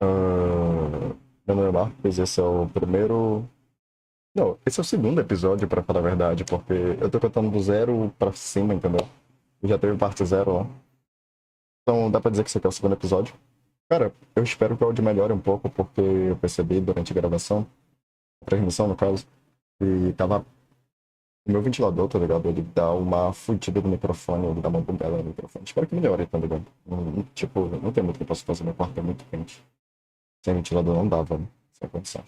Meu nome é Marcos, esse é o primeiro. Não, esse é o segundo episódio, pra falar a verdade, porque eu tô contando do zero pra cima, entendeu? Já teve parte zero lá. Então dá pra dizer que esse aqui é o segundo episódio. Cara, eu espero que o áudio melhore um pouco, porque eu percebi durante a gravação, a transmissão no caso, e tava. O meu ventilador, tá ligado? Ele dá uma fudida no microfone, ele dá uma bugada no microfone. Espero que melhore, tá ligado? Tipo, não tem muito que eu possa fazer, meu quarto é muito quente. Sem ventilador não dava, né? Sem condição.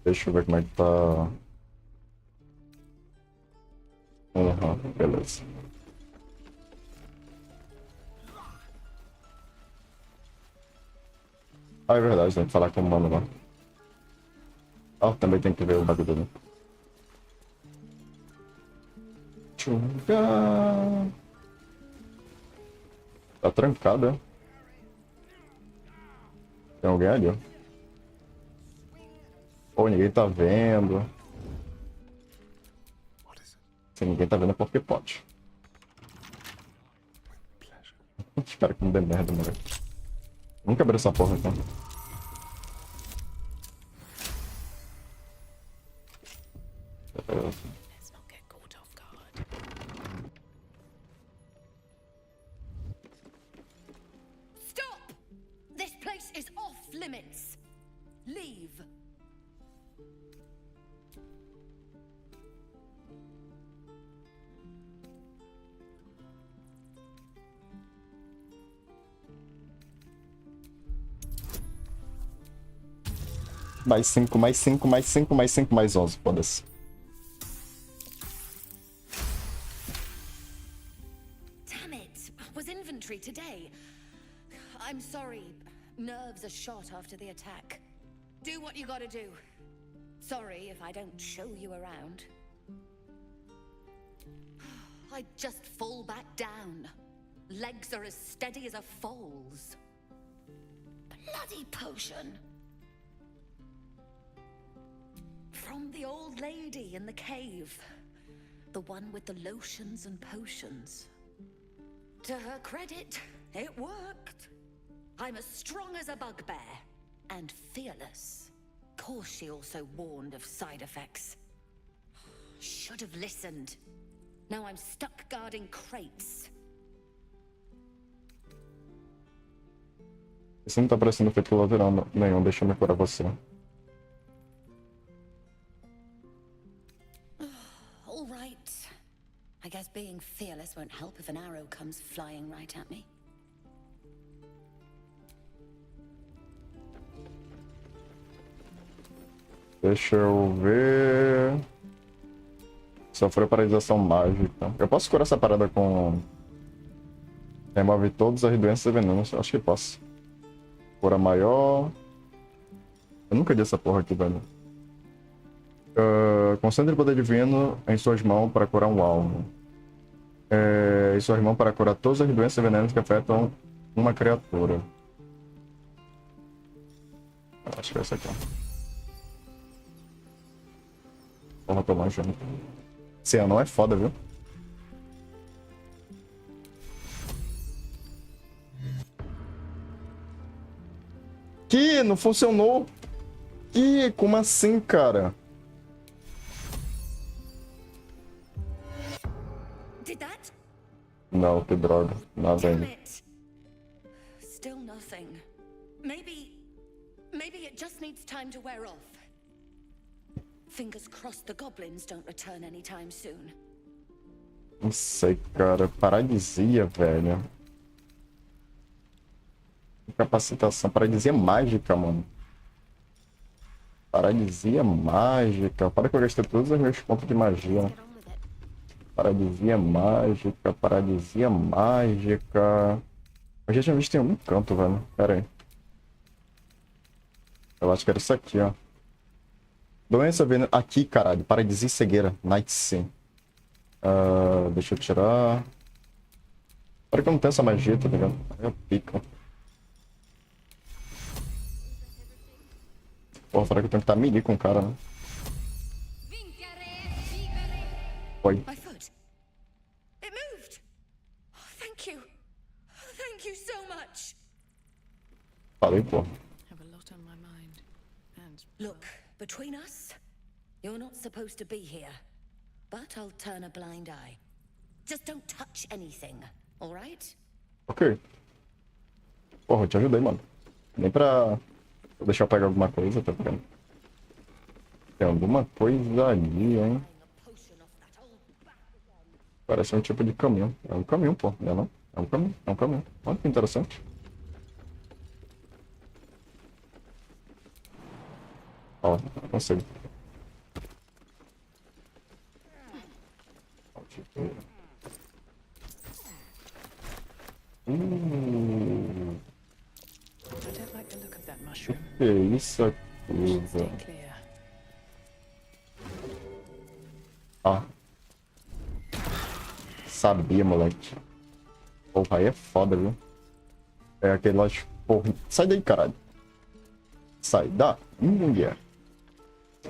Deixa eu ver como é que tá. Beleza. Ah, é verdade, tem que falar com o mano lá. Ah, também tem que ver o bagulho dele. Tchunga. Tá trancada. Tem alguém ali, ó. Pô, ninguém tá vendo. Se ninguém tá vendo é porque pode. Espero que não dê merda, mano. Nunca abri essa porra, então. Let's not get caught off guard. Stop! This place is off limits. Leave. Mais 5, mais 5, mais 5, mais 5, mais 11. Foda-se. Damn it! Was inventory today? I'm sorry. Nerves are shot after the attack. Do what you gotta do. Sorry if I don't show you around. I just fall back down. Legs are as steady as a foal's. Bloody potion! From the old lady in the cave. The one with the lotions and potions. To her credit, it worked. I'm as strong as a bugbear. And fearless. Course she also warned of side effects. Should have listened. Now I'm stuck guarding crates. Isso não tá parecendo efeito colateral nenhum. Deixa eu me curar você. All right. I guess being fearless won't help if an arrow comes flying right at me. Deixa eu ver. Sofreu paralisação mágica. Eu posso curar essa parada com. Remove todas as doenças e venenos. Acho que posso. Cura maior. Eu nunca vi essa porra aqui, velho. Concentre o poder divino em suas mãos para curar um alvo. Em suas mãos para curar todas as doenças e venenos que afetam uma criatura. Acho que é essa aqui, ó. Porra, tô manjando. Esse anão é foda, viu? Que não funcionou. Que? Como assim, cara? Did that? Não, que droga. Nada Damn ainda. it. Still nothing. Maybe it just needs time to wear off. Fingers crossed the goblins don't return anytime soon. Não sei, cara. Paralisia, velho. Incapacitação. Paralisia mágica, mano. Paralisia mágica. Para que eu gastei todos os meus pontos de magia. Paralisia mágica. Paralisia mágica. Eu já tinha visto em algum canto, velho. Pera aí. Eu acho que era isso aqui, ó. Doença vendo. Aqui, caralho. Paralisia e cegueira. Night Sim. Deixa eu tirar. Para que eu não tenho essa magia, tá ligado? Aí eu pico. Porra, será que eu tenho que estar melee com o cara, né? Foi. My foot. It moved. Oh, thank you. Thank you so much. Falei, porra. Have a lot on my mind. And Look, between us, you're not supposed to be here. But I'll turn a blind eye. Just don't touch anything, all right? Ok. Porra, eu te ajudei, mano. Nem pra deixar eu pegar alguma coisa, tá vendo? Tem alguma coisa ali, hein? Parece um tipo de caminhão. É um caminhão, pô. Não é não? É um caminhão. É um caminhão. Olha que interessante. Ó, consigo. I don't like the look of that mushroom. Que isso aqui, Stay velho? clear. Ah. Sabia, moleque. Porra, aí é foda, viu? É aquele lá de porra. Sai daí, caralho. Sai da mulher.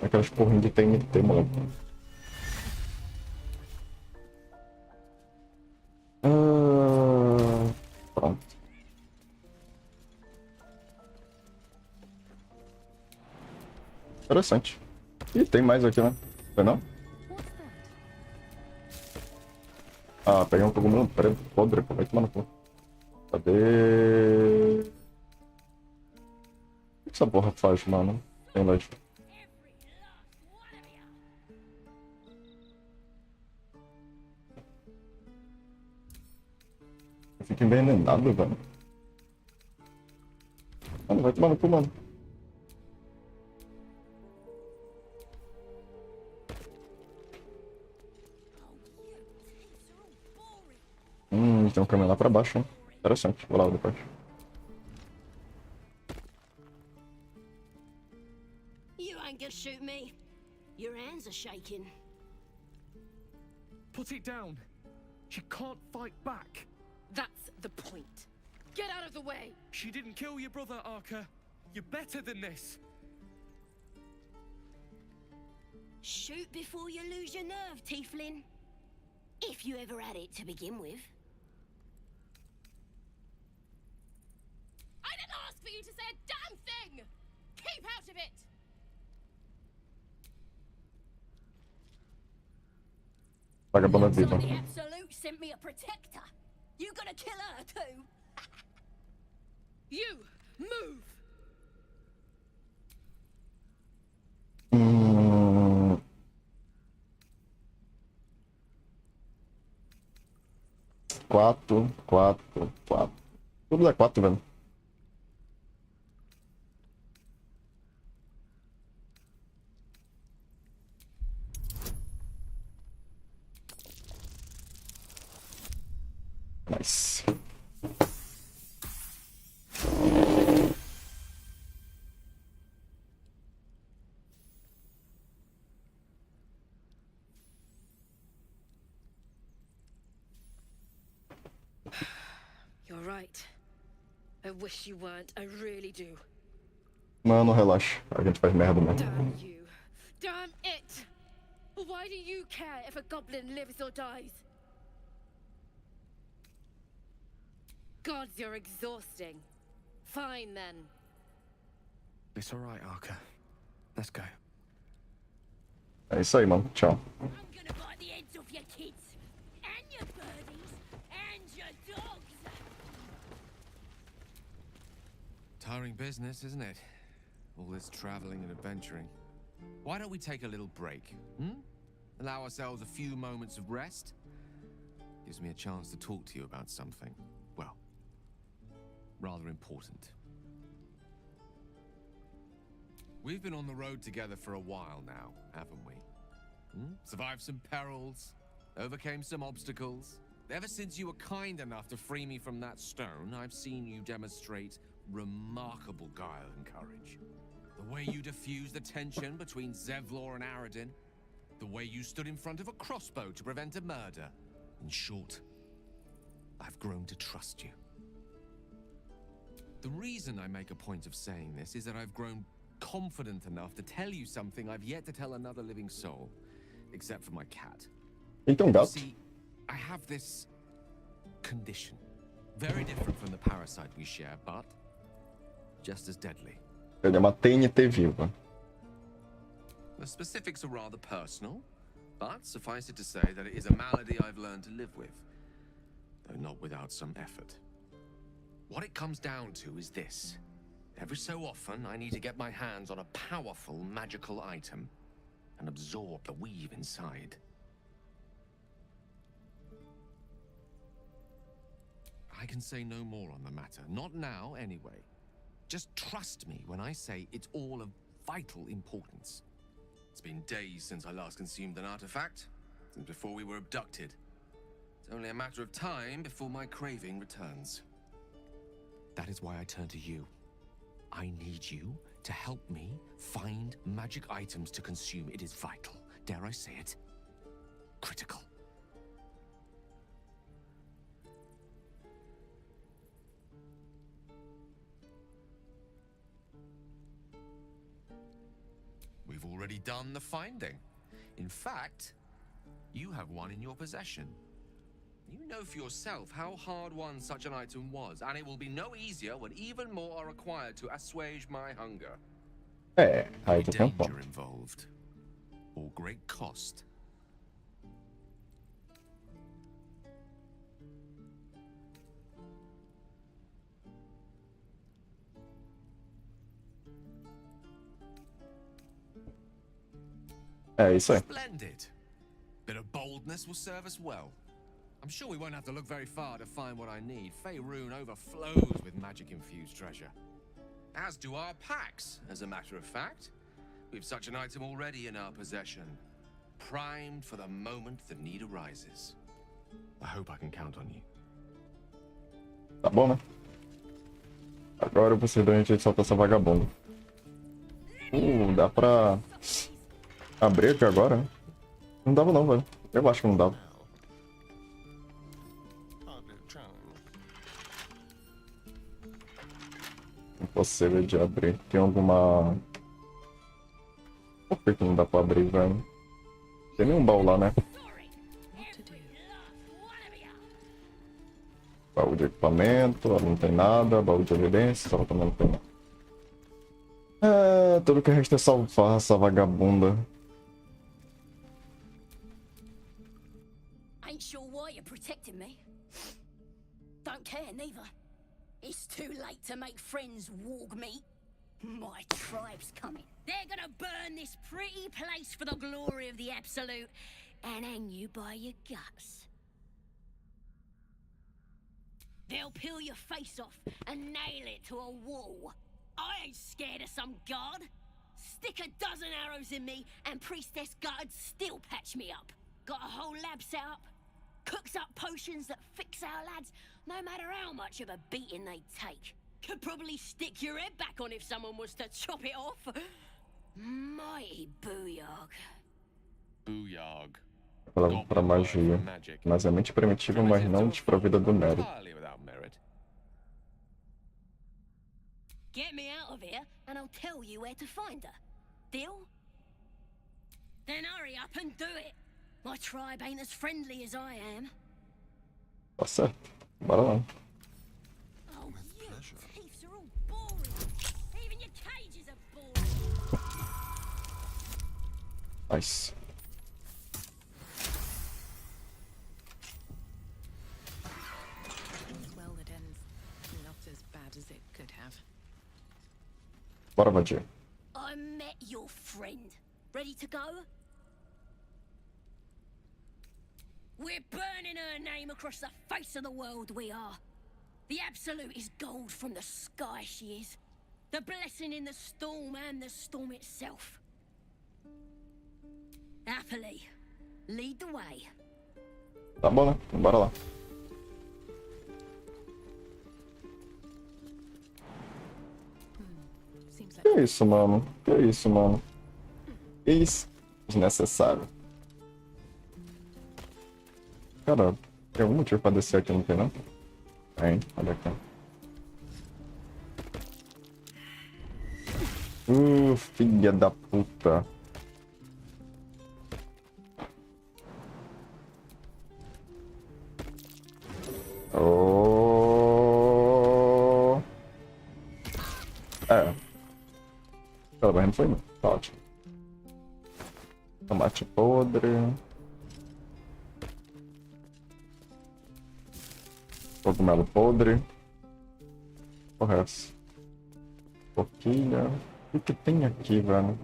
Aquelas porrinhas de TNT, moleque. Pronto. Interessante. Ih, tem mais aqui, né? Tem não? Ah, peguei um cogumelo preto, podre, pô. Vai tomar no cu. Cadê? O que essa porra faz, mano? Tem lá. Eu fico envenenado, velho. Mano, vai tomar no cu, mano. Tem um caminho lá pra baixo, hein? Interessante. Vou lá depois. You ain't gonna shoot me. Your hands are shaking. Put it down. She can't fight back. That's the point. Get out of the way. She didn't kill your brother, Arca. You're better than this. Shoot before you lose your nerve, Tieflin. If you ever had it to begin with. I didn't ask for you to say a damn thing! Keep out of it! Vagabunda viva. The Absolute sent me a protector. You gonna kill her too? You move! Quatro, quatro, quatro. Tudo é quatro, velho. Nice. You're right. I wish you weren't. I really do. Mano, relaxa. A gente faz merda mesmo. Damn you. Damn it! Why do you care if a goblin lives or dies? Gods, you're exhausting. Fine then. It's all right, Arca. Let's go. É isso aí, mano. Tchau. I'm gonna bite the heads off your kids. And your birdies. And your dogs. Tiring business, isn't it? All this traveling and adventuring. Why don't we take a little break? Allow ourselves a few moments of rest? Gives me a chance to talk to you about something, well, rather important. We've been on the road together for a while now, haven't we? Survived some perils, overcame some obstacles. Ever since you were kind enough to free me from that stone, I've seen you demonstrate remarkable guile and courage. The way you diffused the tension between Zevlor and Aradin. The way you stood in front of a crossbow to prevent a murder. In short, I've grown to trust you. The reason I make a point of saying this is that I've grown confident enough to tell you something I've yet to tell another living soul, except for my cat. Então, gato. See, I have this condition. Very different from the parasite we share, but just as deadly. Ele é uma TNT viva. The specifics are rather personal, but suffice it to say that it is a malady I've learned to live with, though not without some effort. What it comes down to is this. Every so often, I need to get my hands on a powerful magical item and absorb the weave inside. I can say no more on the matter. Not now, anyway. Just trust me when I say it's all of vital importance. It's been days since I last consumed an artifact, since before we were abducted. It's only a matter of time before my craving returns. That is why I turn to you. I need you to help me find magic items to consume. It is vital. Dare I say it? Critical. We've already done the finding. In fact, you have one in your possession. You know for yourself how hard won such an item was, and it will be no easier when even more are required to assuage my hunger. É, aí Be tu tem um ponto. danger involved, or great cost. É isso aí. Splendid. Bit of boldness will serve us well. I'm sure we won't have to look very far to find what I need. Faerun overflows with magic-infused treasure. As do our packs, as a matter of fact. We've such an item already in our possession. Primed for the moment the need arises. I hope I can count on you. Tá bom, né? Agora vocês dão um jeito de soltar essa vagabunda. Dá pra abrir aqui agora, né? Não dava não, velho. Eu acho que não dava. Impossível de abrir. Tem alguma... Por que não dá pra abrir, velho? Tem nenhum baú lá, né? What to do? Baú de equipamento, ali não tem nada. Baú de evidência, só também não tem nada. É, tudo que resta é salvar essa vagabunda. Ain't sure why you're protecting me. Don't care neither. It's too late to make friends, warg meat. My tribe's coming. They're gonna burn this pretty place for the glory of the Absolute and hang you by your guts. They'll peel your face off and nail it to a wall. I ain't scared of some god. Stick a dozen arrows in me and Priestess Guards still patch me up. Got a whole lab set up. Cooks up potions that fix our lads, no matter how much of a beating they take. Could probably stick your head back on if someone was to chop it off. Mighty booyog. Booyog. Palavra para magia. Mas é mente primitiva, mas não desprovida do mérito. Entirely without merit. Get me out of here and I'll tell you where to find her. Deal? Then hurry up and do it. My tribe ain't as friendly as I am. Tá certo. Bora lá. Oh, you thieves are all boring. Even your cages are boring. Nice. All's well that ends not as bad as it could have. Bora, vadia. I met your friend. Ready to go? We're burning her name across the face of the world, we are. The Absolute is gold from the sky, she is. The blessing in the storm and the storm itself. Happily, lead the way. Tá bom, né? Bora lá. Seems like Que isso, mano? Que isso, mano? Que isso? Desnecessário. Cara, tem algum motivo pra descer aqui, não tem, não? Tem, olha aqui. Filha da puta. Oh. É. Pelo menos não foi, não. Tá ótimo. Tomate podre. Cogumelo podre. Porra, é essa? Forquilha. O que tem aqui, velho?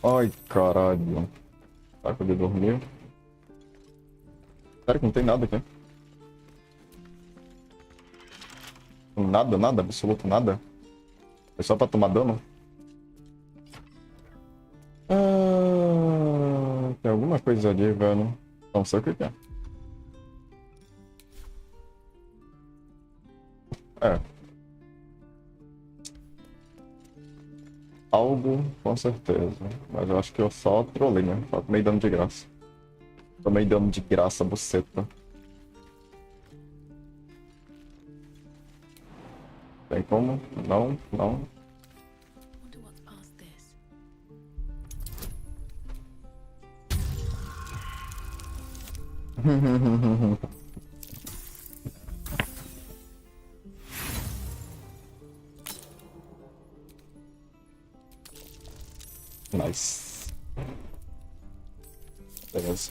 Ai, caralho. Tá que eu dormir. Sério que não tem nada aqui? Nada, nada, absoluto nada. É só pra tomar dano? Tem alguma coisa ali, velho. Não sei o que é. É. Algo, com certeza. Mas eu acho que eu só trolei, né? Só tomei dano de graça. Tomei dano de graça, buceta. Tem como? Não, não. wonder what's past this. Nice. Beleza.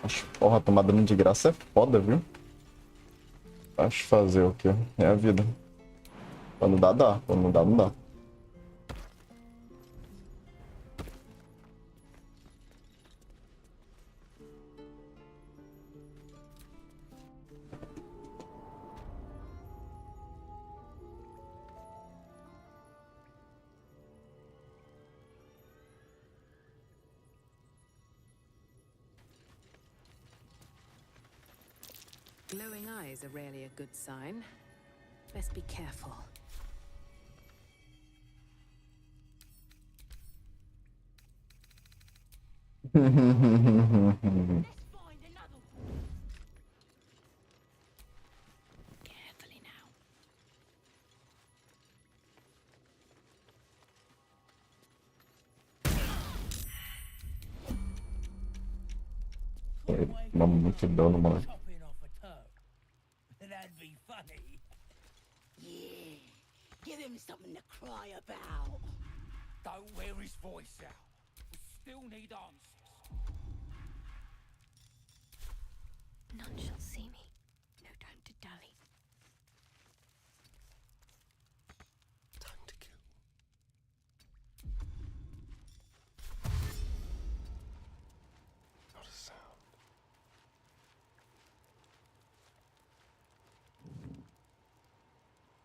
Acho, porra, tomar dano de graça é foda, viu? Acho fazer o quê? É a vida. Quando dá, dá. Quando não dá, não dá. Glowing eyes are rarely a good sign. Best be careful. Carefully now. Não, muito dano, mano. Chopping off a toe. That'd be funny. Yeah, give him something to cry about. Don't wear his voice out. We still need answers. None shall see me. No time to dally. Time to kill. Not a sound.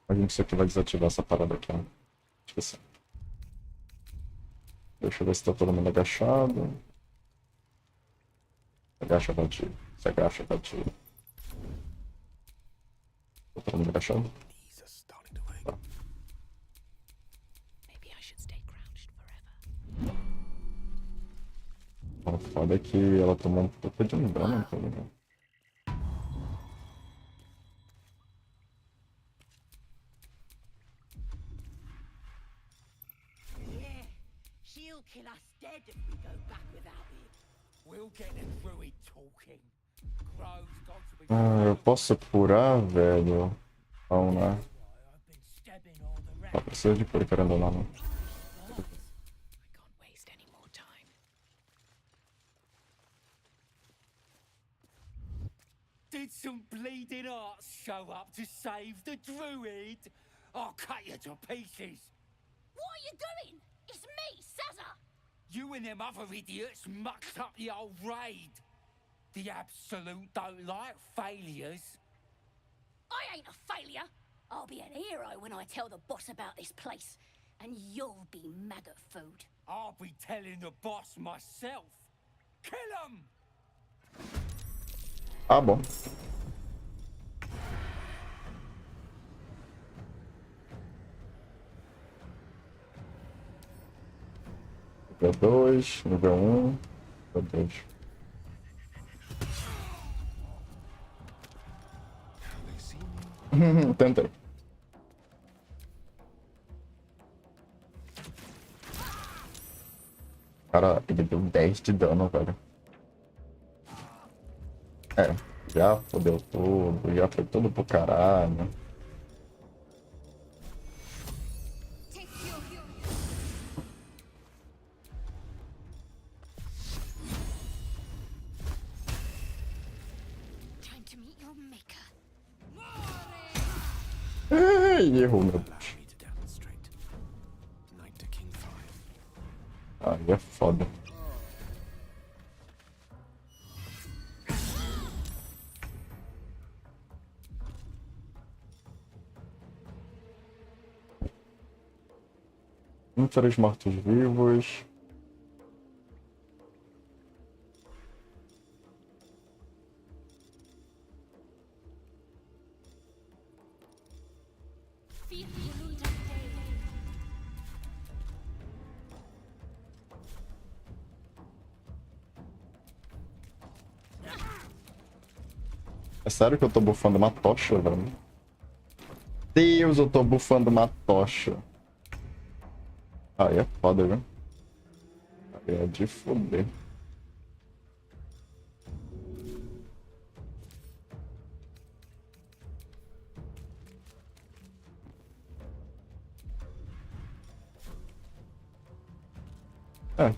A gente aqui vai desativar essa parada aqui, ó. Esqueci. Deixa eu ver se tá todo mundo agachado. Agacha, batido. Se agacha, batido. Tá todo mundo agachado? Knees are starting to ache. Maybe I should stay crouched forever. O foda é que ela tomou um puta de um dano, tá ligado? Yeah, she'll kill us dead if we go back without it. We'll get the druid talking. Crow's got to be. Ah, eu posso curar, velho? Não, né? I've been stabbing all the Só rats. precisa de cura, querendo ou não. Né? I can't waste any more time. Did some bleeding arts show up to save the druid? I'll cut you to pieces. What are you doing? It's me, Sazza. You and them other idiots mucked up the old raid. The Absolute don't like failures. I ain't a failure. I'll be an hero when I tell the boss about this place. And you'll be maggot food. I'll be telling the boss myself. Kill him! Ah, bom. Nível 2, nível 1, nível 2. Tentei. Cara, ele deu 10 de dano, velho. É, já fodeu tudo, já foi tudo pro caralho. Time to meet your maker. Ei, errou, meu Deus. Allow me to demonstrate. Knight to King 5. Aí é foda. Três mortos-vivos. É sério que eu tô bufando uma tocha, velho? Deus, eu tô bufando uma tocha. Aí é foda, viu? Aí é de foder. É.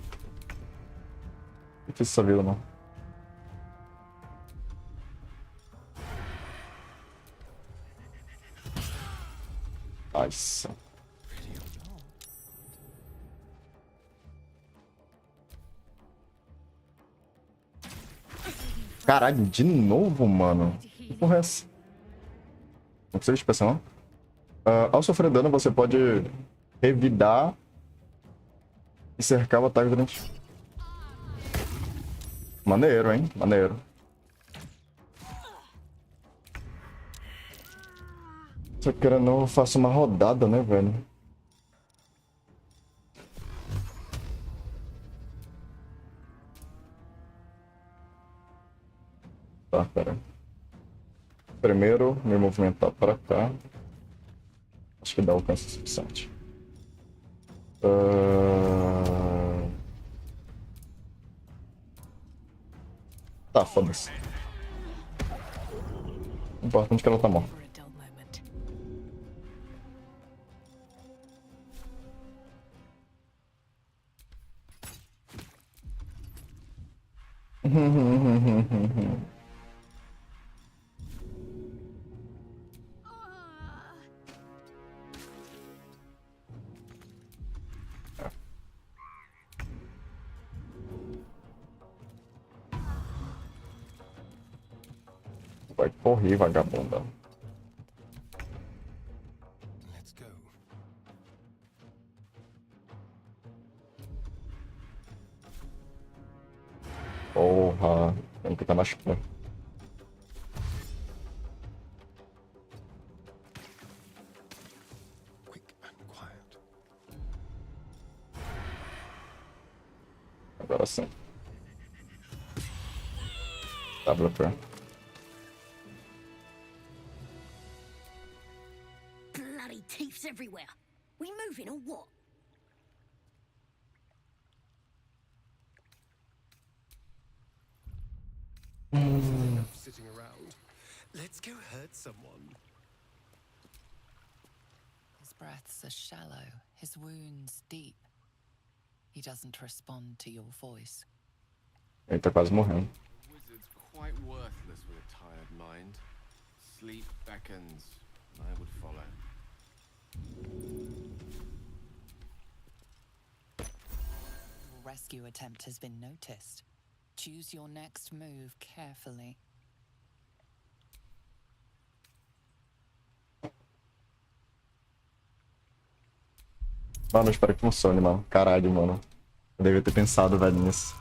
Difícil essa vida, não. Nossa. Caralho, de novo, mano. Que porra é essa? Não precisa de pressão, não? Ao sofrer dano, você pode revidar e cercar o ataque durante... Maneiro, hein? Maneiro. Só que querendo ou não, eu faço uma rodada, né, velho? Tá, pera. Primeiro, me movimentar para cá. Acho que dá alcance suficiente. Tá, foda-se. O importante é que ela tá morta. For a dull moment. Vai correr, vagabunda. Let's go. Porra, tem que estar mais perto. Quick and quiet. Agora sim. WP. Bloody teeths everywhere. We moving or what? Enough sitting around. Let's go hurt someone. His breaths are shallow, his wounds deep. He doesn't respond to your voice. Ele tá quase morrendo. Wizard's quite worthless with a tired mind. Sleep beckons, I would follow. Rescue attempt has been noticed. Choose your next move carefully. Mano, eu espero que funcione, mano. Caralho, mano. Eu devia ter pensado, velho, nisso.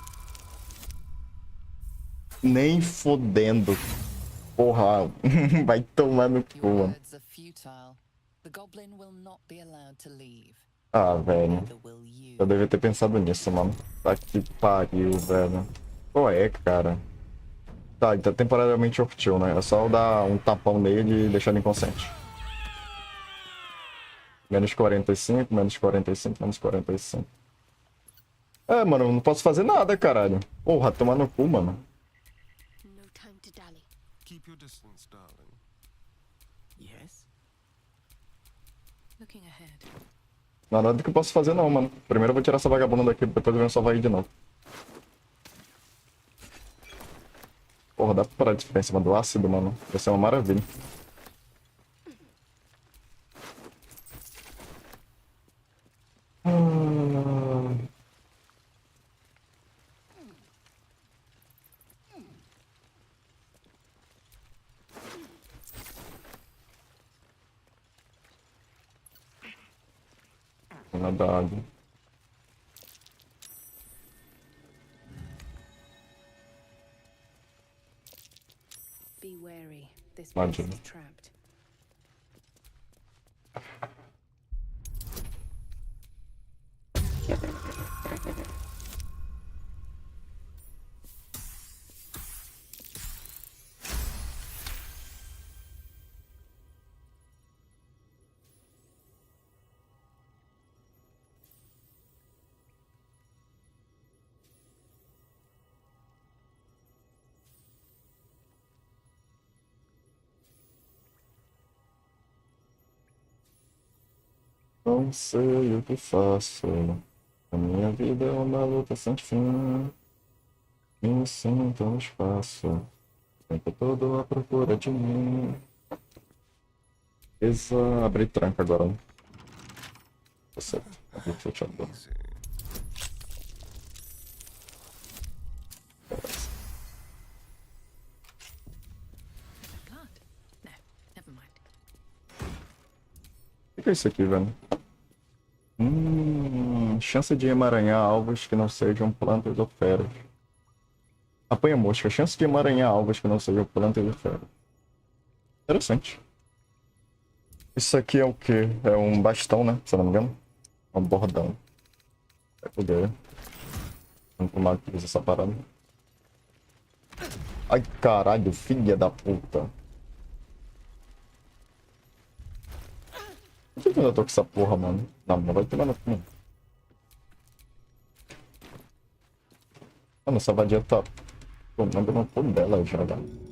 Nem fodendo. Porra, vai tomar no cu, Your mano. words are futile. The goblin will not be allowed to leave. Ah, velho. Neither will you. Eu devia ter pensado nisso, mano. Tá que pariu, velho. Qual é, cara? Tá, ele tá temporariamente hostil, né? É só eu dar um tapão nele e deixar ele inconsciente. Menos 45, menos 45, menos 45. É, mano, eu não posso fazer nada, caralho. Porra, tomar no cu, mano. No time to dally. Keep your distance, darling. Yes? Looking ahead. Não há nada que eu possa fazer, não, mano. Primeiro eu vou tirar essa vagabunda daqui, depois eu venho salvar ele de novo. Porra, dá pra parar de ficar em cima do ácido, mano. Vai ser uma maravilha. Nada água. Be wary. This Mind place you. is trapped. Não sei o que faço. A minha vida é uma luta sem fim. Me sinto no espaço. O tempo todo à procura de mim. Beleza, abrir tranca agora, né? Tá certo. Abrir fechador. Easy. God. No, never mind. O que é isso aqui, velho? Chance de emaranhar alvos que não sejam plantas ou feras. Apanha mosca. Chance de emaranhar alvos que não sejam plantas ou feras. Interessante. Isso aqui é o quê? É um bastão, né? Se eu não me engano. É um bordão. Vai poder. Vamos tomar aqui essa parada. Ai, caralho, filha da puta. Por que eu ainda tô com essa porra, mano? Não vai tomar no cu. Mano, essa vadia tá tomando no cu dela já, velho.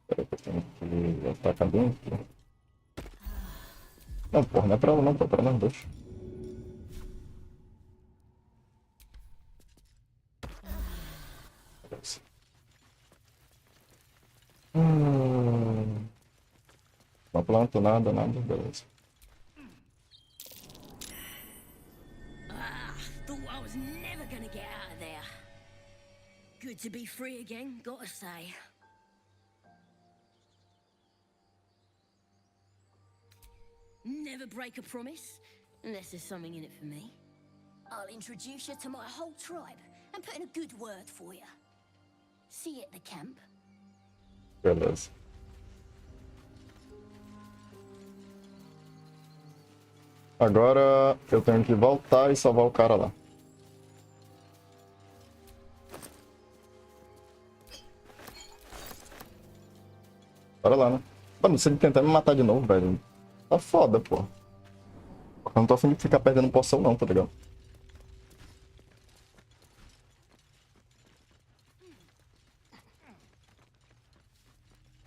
Peraí que eu tenho que atacar dentro. Não, porra, não é pra ela não, pô, é pra nós dois. Beleza. Não planto nada, beleza. Thought I was never gonna get out of there. Good to be free again, gotta say. Never break a promise, unless there's something in it for me. I'll introduce you to my whole tribe and put in a good word for you. See you at the camp. Beleza. Agora eu tenho que voltar e salvar o cara lá. Bora lá, né? Mano, se ele tentar me matar de novo, velho, tá foda, pô. Eu não tô afim de ficar perdendo poção não, tá ligado?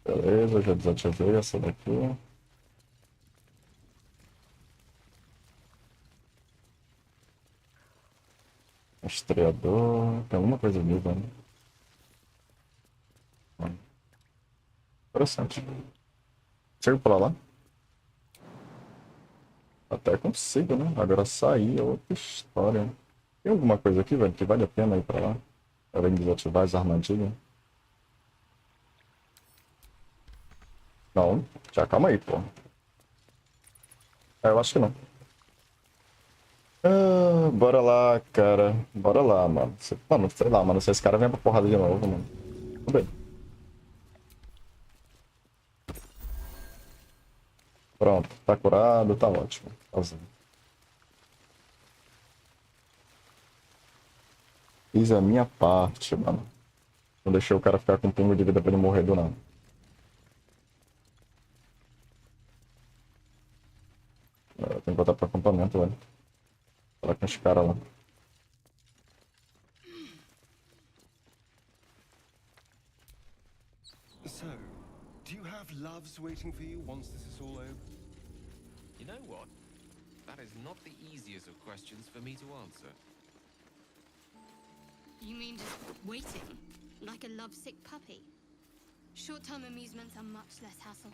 Beleza, já desativei essa daqui. Estreador. Tem alguma coisa viva, né? Interessante. Consigo pra lá? Até consigo, né? Agora sair é outra história. Tem alguma coisa aqui, velho, que vale a pena ir pra lá? Além de desativar as armadilhas? Não, já calma aí, pô. Eu acho que não. Ah, bora lá, cara. Bora lá, mano. Mano, sei lá, mano. Se esse cara vem pra porrada de novo, mano. Tudo bem. Pronto, tá curado, tá ótimo. Sozinho. Fiz a minha parte, mano. Não deixei o cara ficar com um pingo de vida pra ele morrer do nada. Eu tenho que voltar pro acampamento, velho. Falar com os caras lá. So, do you have loves waiting for you once this is all over? You know what? That is not the easiest of questions for me to answer. You mean just waiting? Like a lovesick puppy? Short-term amusements are much less hassle.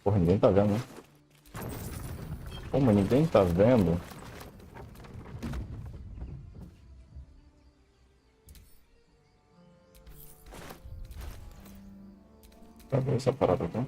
Porra, ninguém tá vendo, né? Como ninguém tá vendo? Cadê essa parada aqui?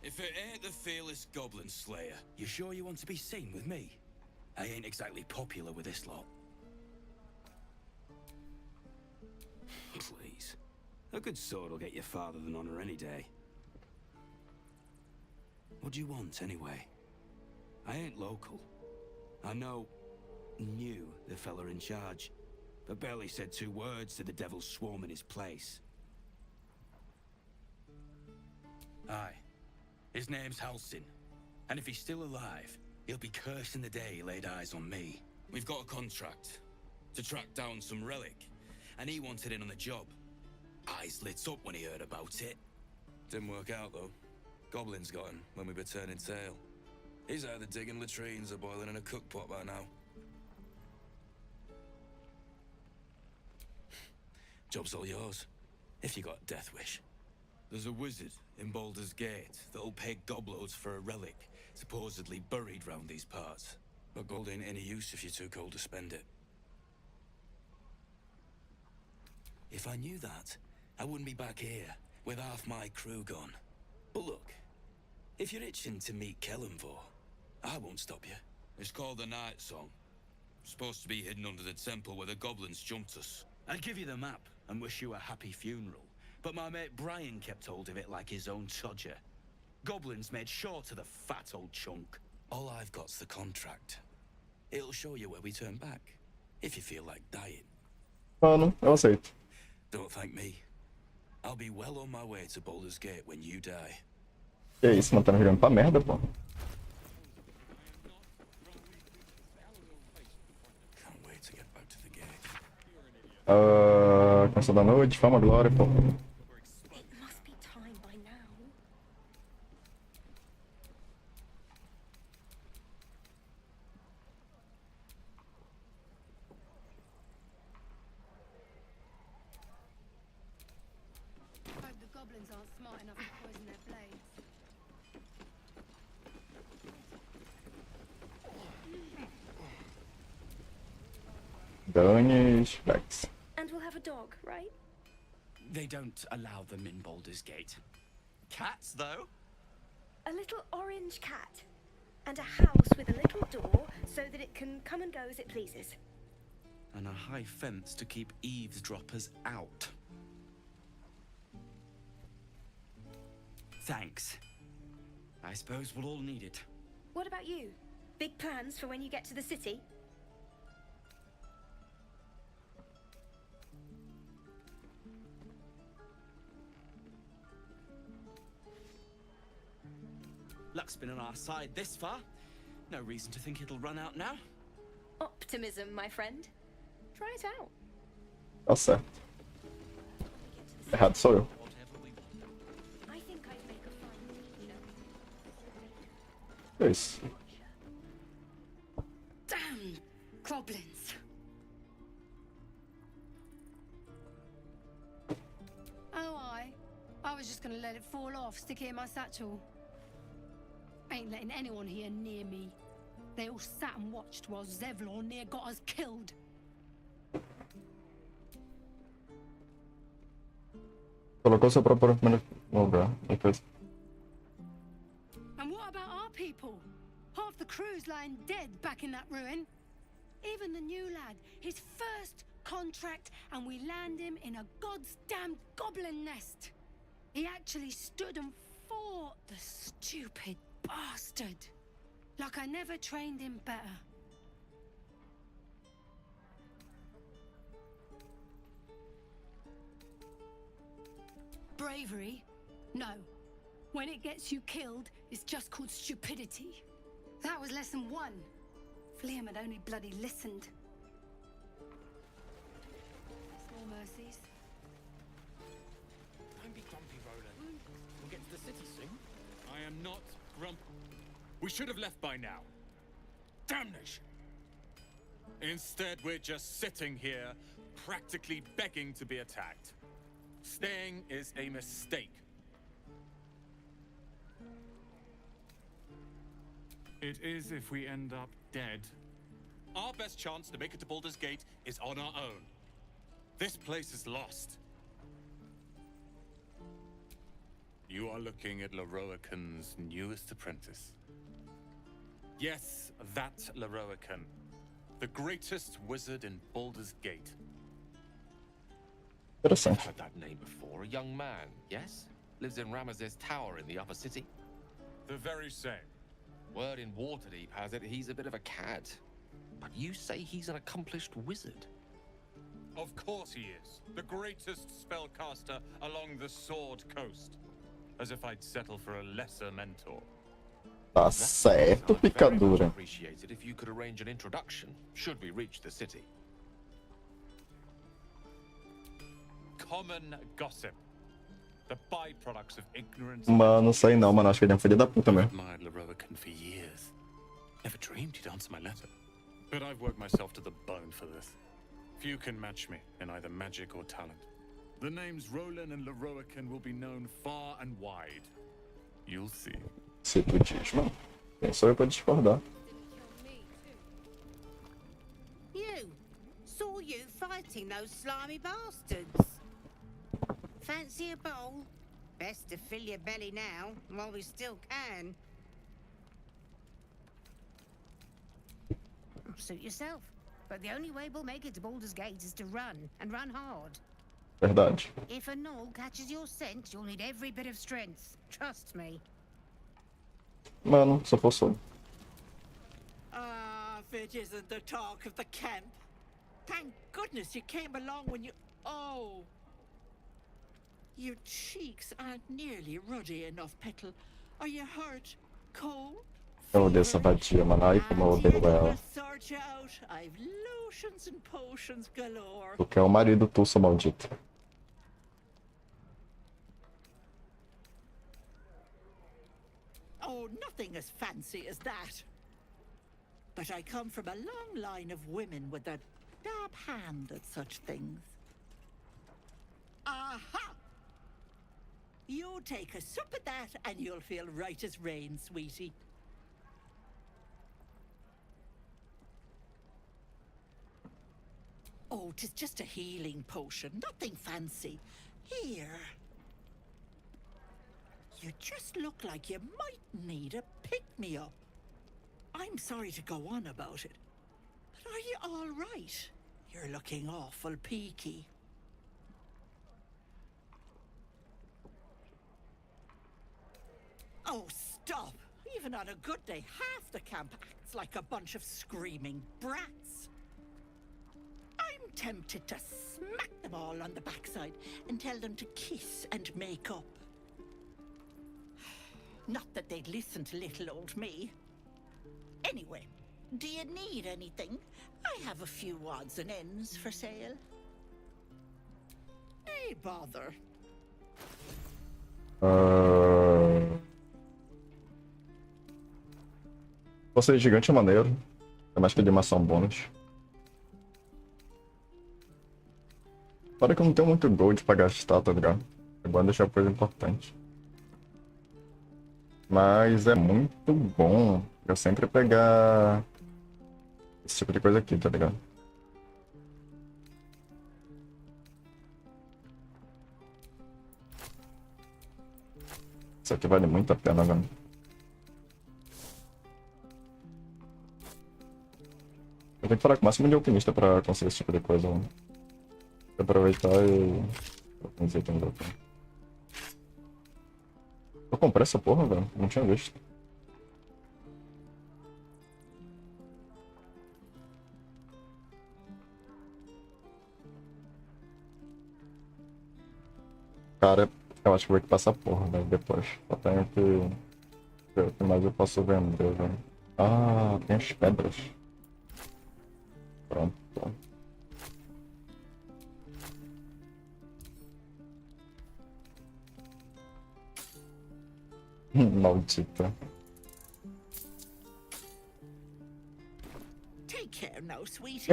If it ain't the fearless Goblin Slayer, you sure you want to be seen with me? I ain't exactly popular with this lot. Please. A good sword will get you farther than honor any day. What do you want, anyway? I ain't local. I knew the fella in charge, but barely said 2 words to the devil's swarm in his place. Aye. His name's Halsin, and if he's still alive, he'll be cursing the day he laid eyes on me. We've got a contract to track down some relic, and he wanted in on the job. Eyes lit up when he heard about it. Didn't work out, though. Goblins got him when we were turning tail. He's either digging latrines or boiling in a cookpot by now. Job's all yours, if you got a death wish. There's a wizard in Baldur's Gate that'll pay gobloads for a relic supposedly buried round these parts. But gold ain't any use if you're too cold to spend it. If I knew that, I wouldn't be back here with half my crew gone. But look, if you're itching to meet Kellenvor, I won't stop you. It's called the Night Song. Supposed to be hidden under the temple where the goblins jumped us. I'd give you the map and wish you a happy funeral. But my mate Brian kept hold of it like his own Todger. Goblins made sure to the fat old chunk. All I've got's the contract. It'll show you where we turn back, if you feel like dying. Mano, eu aceito. Don't thank me. I'll be well on my way to Baldur's Gate when you die. Que isso, mano, tá me jogando pra merda, pô. Can't wait to get back to the gate. Canção da noite, fama, glória, pô. It must be time by now. Hope the goblins aren't smart enough to poison their blades. Danes, Rex. And we'll have a dog, right? They don't allow them in Baldur's Gate. Cats, though? A little orange cat. And a house with a little door so that it can come and go as it pleases. And a high fence to keep eavesdroppers out. Thanks. I suppose we'll all need it. What about you? Big plans for when you get to the city? Luck's been on our side this far. No reason to think it'll run out now. Optimism, my friend. Try it out. Tá certo. Errado sou eu. I think I'd make a fine, É isso. Damn goblins. Oh, I was just gonna let it fall off, stick it in my satchel. Ain't letting anyone here near me. They all sat and watched while Zevlor near got us killed. Colocou seu próprio primeiro lugar. Depois. And what about our people? Half the crew's lying dead back in that ruin. Even the new lad, his first contract, and we land him in a god's damned goblin nest. He actually stood and fought, the stupid bastard. Like I never trained him better. Bravery? No. When it gets you killed, it's just called stupidity. That was lesson 1. If Liam had only bloody listened. Small mercies. Don't be grumpy, Roland. We'll get to the city soon. I am not grumpy. We should have left by now. Damnation! Instead, we're just sitting here, practically begging to be attacked. Staying is a mistake. It is if we end up dead. Our best chance to make it to Baldur's Gate is on our own. This place is lost. You are looking at Leroican's newest apprentice. Yes, that Leroican. The greatest wizard in Baldur's Gate. Interessante. I've heard that name before. A young man, yes? Lives in Ramaz's tower in the upper city. The very same. Word in Waterdeep has it he's a bit of a cad. But you say he's an accomplished wizard. Of course he is. The greatest spellcaster along the Sword Coast. As if I'd settle for a lesser mentor. Tá certo, picadura. Appreciate it if you could arrange an introduction, should we reach the city. Common gossip. The byproducts of ignorance. Mano, sei não, mano. Acho que ele é um filho da puta mesmo. Admired Leroican for years. Never dreamed he'd answer my letter. But I've worked myself to the bone for this. Few can match me in either magic or talent. The names Roland and Leroican will be known far and wide. You'll see. Se tu diz, mano. Quem sou eu pra discordar? You! Saw you fighting those slimy bastards. Fancy a bowl? Best to fill your belly now, while we still can. Suit yourself. But the only way we'll make it to Baldur's Gate is to run, and run hard. Verdade. If a gnoll catches your scent, you'll need every bit of strength. Trust me. Mano, só fosse. Ah, if it isn't the talk of the camp. Thank goodness you came along when you... Oh. Your cheeks aren't nearly ruddy enough, Petal. Are you hurt? Cold? Eu odeio essa vadia, mano. Ai, como eu odeio ela. Sort you out. I've lotions and potions galore. Tu quer o marido, tu, seu maldito. Oh, nothing as fancy as that. But I come from a long line of women with a dab hand at such things. Aha! You take a sup at that and you'll feel right as rain, sweetie. Oh, 'tis just a healing potion, nothing fancy. Here. You just look like you might need a pick-me-up. I'm sorry to go on about it, but are you all right? You're looking awful peaky. Oh, stop! Even on a good day, half the camp acts like a bunch of screaming brats. I'm tempted to smack them all on the backside and tell them to kiss and make up. Not that they'd listen to little old me. Anyway, do you need anything? I have a few odds and ends for sale. Hey, bother. Você gigante é maneiro. É mais que animação bônus. Para que eu não tenho muito gold pra gastar, tá ligado? É bom deixar coisa importante. Mas é muito bom eu sempre pegar esse tipo de coisa aqui, tá ligado? Isso aqui vale muito a pena, velho. Eu tenho que falar com o máximo de alquimista pra conseguir esse tipo de coisa, mano. Vou aproveitar e... Não sei quem voltar. Eu comprei essa porra, velho. Não tinha visto. Cara, eu acho que vou equipar essa porra, velho, depois. Só tenho que ver o que mais eu posso vender, velho. Ah, tem as pedras. Pronto. Maldita. Take care now, sweetie.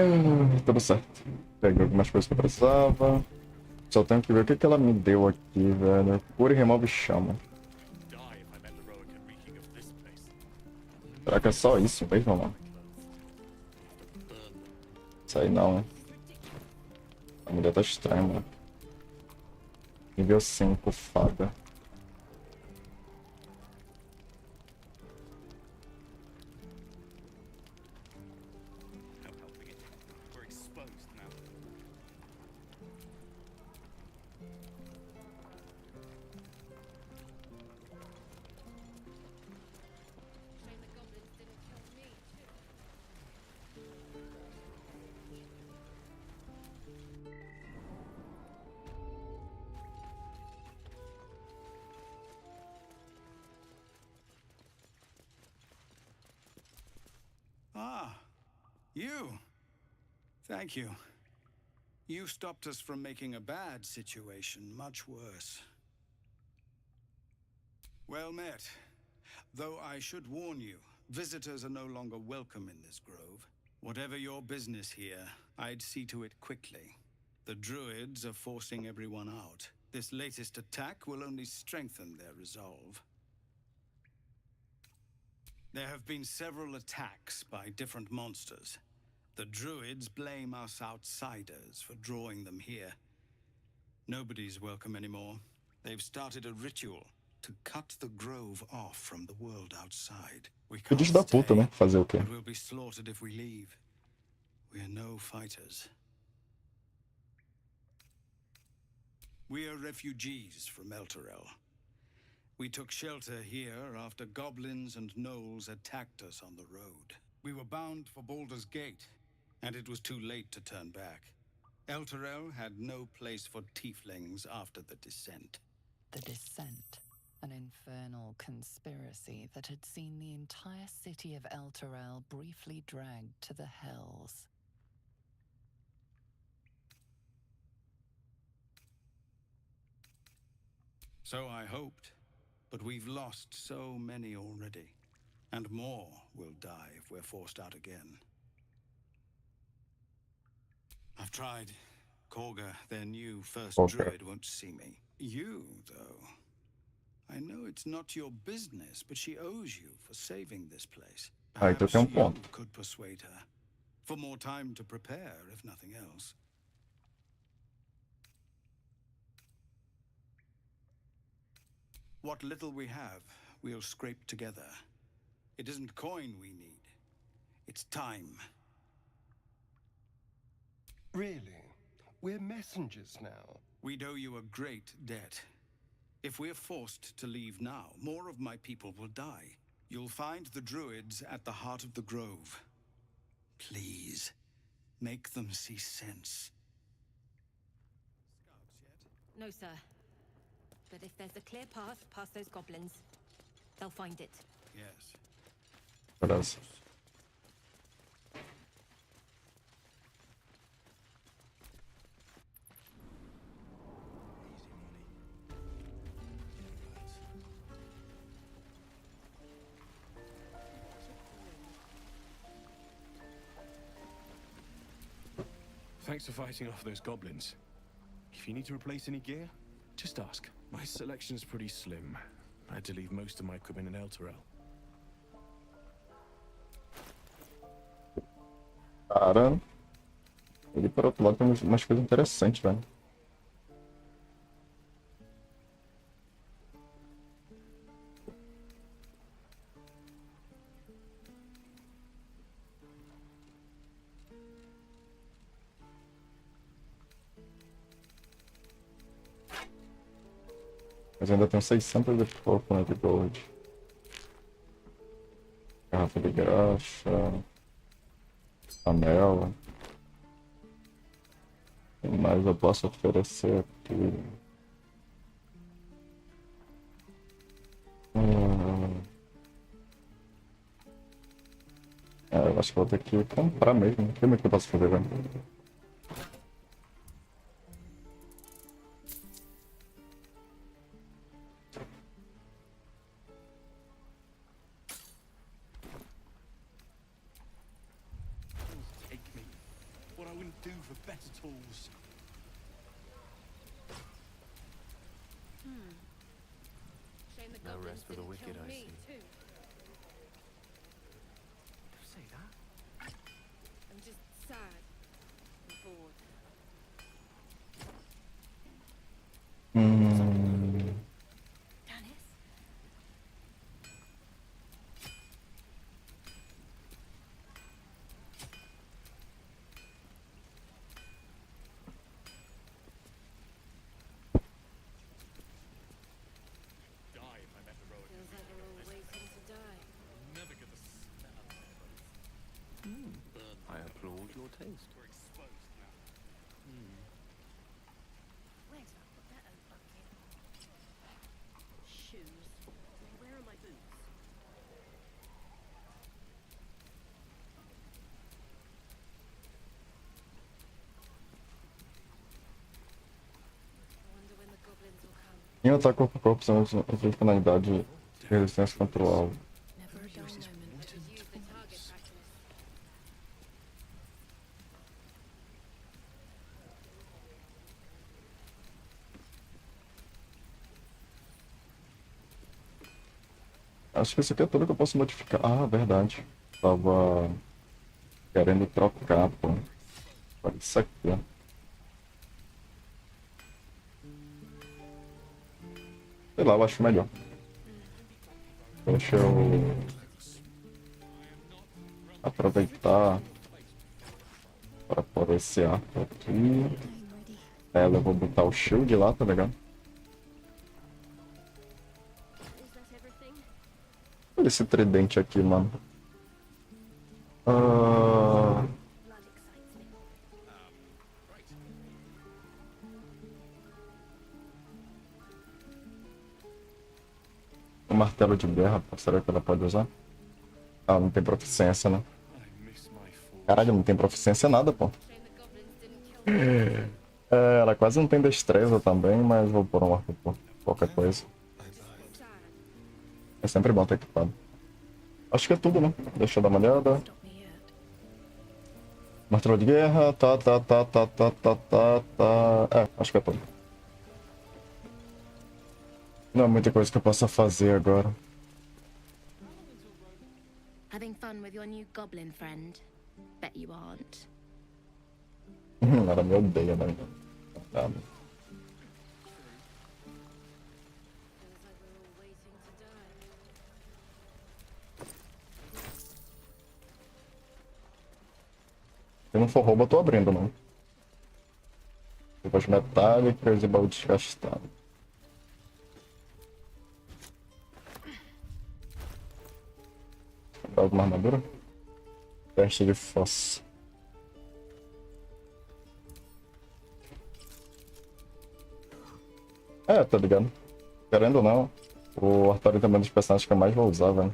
Tudo certo. Peguei algumas coisas que eu precisava. Só tenho que ver o que que ela me deu aqui, velho. Cura e remove chama. Será que é só isso mesmo, mano? Isso aí não, hein? A mulher tá estranha, mano. Nível 5, fada. Ah, you. Thank you. You stopped us from making a bad situation much worse. Well met. Though I should warn you, visitors are no longer welcome in this grove. Whatever your business here, I'd see to it quickly. The druids are forcing everyone out. This latest attack will only strengthen their resolve. There have been several attacks by different monsters. The druids blame us outsiders for drawing them here. Nobody's welcome anymore. They've started a ritual to cut the grove off from the world outside. We can't Filhos da puta, né? Fazer o quê? but we'll be slaughtered if we leave. We're no fighters. We are refugees from Elturel. We took shelter here after goblins and gnolls attacked us on the road. We were bound for Baldur's Gate, and it was too late to turn back. Elturel had no place for tieflings after the descent. The Descent, an infernal conspiracy that had seen the entire city of Elturel briefly dragged to the Hells. So I hoped, but we've lost so many already, and more will die if we're forced out again. I've tried. Korga, their new first druid, won't see me. You, though. I know it's not your business, but she owes you for saving this place. Aí tu tem Perhaps ponto. you could persuade her. For more time to prepare, if nothing else. What little we have, we'll scrape together. It isn't coin we need. It's time. Really? We're messengers now. We'd owe you a great debt. If we're forced to leave now, more of my people will die. You'll find the druids at the heart of the grove. Please, make them see sense. No, sir. But if there's a clear path past those goblins, they'll find it. Yes. Beleza. Thanks for fighting off those goblins. If you need to replace any gear, just ask. My selection's pretty slim. I had to leave most of my equipment in Elturel. Cara, ele por outro lado tem umas coisas interessantes, velho. Mas ainda tenho 600 de foco, né, de gold. Garrafa de graxa. Anel. O que mais eu posso oferecer aqui? Eu acho que vou ter que comprar mesmo. O que eu posso fazer, velho? What I wouldn't do for better tools. Shame the No goblins rest for the didn't wicked, kill I me, see. too. Say that? I'm just sad and bored. Feels like we're all waiting to die. Never get the smell of I applaud your taste. We're exposed now. Where did I put that old bucket? Shoes. Where are my boots? I wonder when the goblins will come. Em ataque corpo a corpo são as finalidades de resistência contra o alvo. Never a dull moment. Better use the target practice. Acho que isso aqui é tudo que eu posso modificar. Ah, verdade. Tava querendo trocar, pô. Olha isso aqui, ó. Sei lá, eu acho melhor. Deixa eu aproveitar para pôr esse arco aqui. Eu vou botar o shield lá, tá ligado? Olha esse tridente aqui, mano. O martelo de guerra, será que ela pode usar? Ah, não tem proficiência, né? Caralho, não tem proficiência nada, pô. Ela quase não tem destreza também, mas vou pôr um arco por qualquer coisa. É sempre bom ter equipado. Acho que é tudo, né? Deixa eu dar uma olhada. Martelo de guerra, tá. Acho que é tudo. Não há muita coisa que eu possa fazer agora. Having fun with your new goblin friend? Bet you aren't. Ela me odeia, né? Tá. Se não for roubo, eu tô abrindo, não. Roupas metálicas e baú desgastado. Comprar alguma armadura? Teste de fossa. Tá ligado? Querendo ou não, o Arthur também é um dos personagens que eu mais vou usar, velho.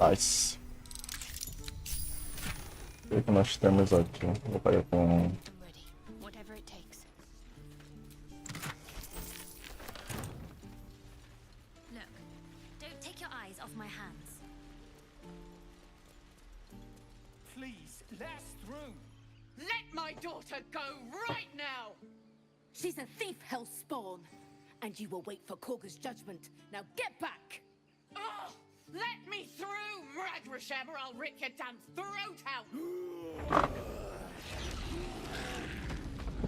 Nice. O que nós temos aqui? Vou pegar com... Whatever it takes. Look, don't take your eyes off my hands. Please, let us through. Let my daughter go right now! She's a thief, hellspawn. And you will wait for Korga's judgment. Now get back! Oh! Let me through, Ragrasham, or I'll rip your damn throat out!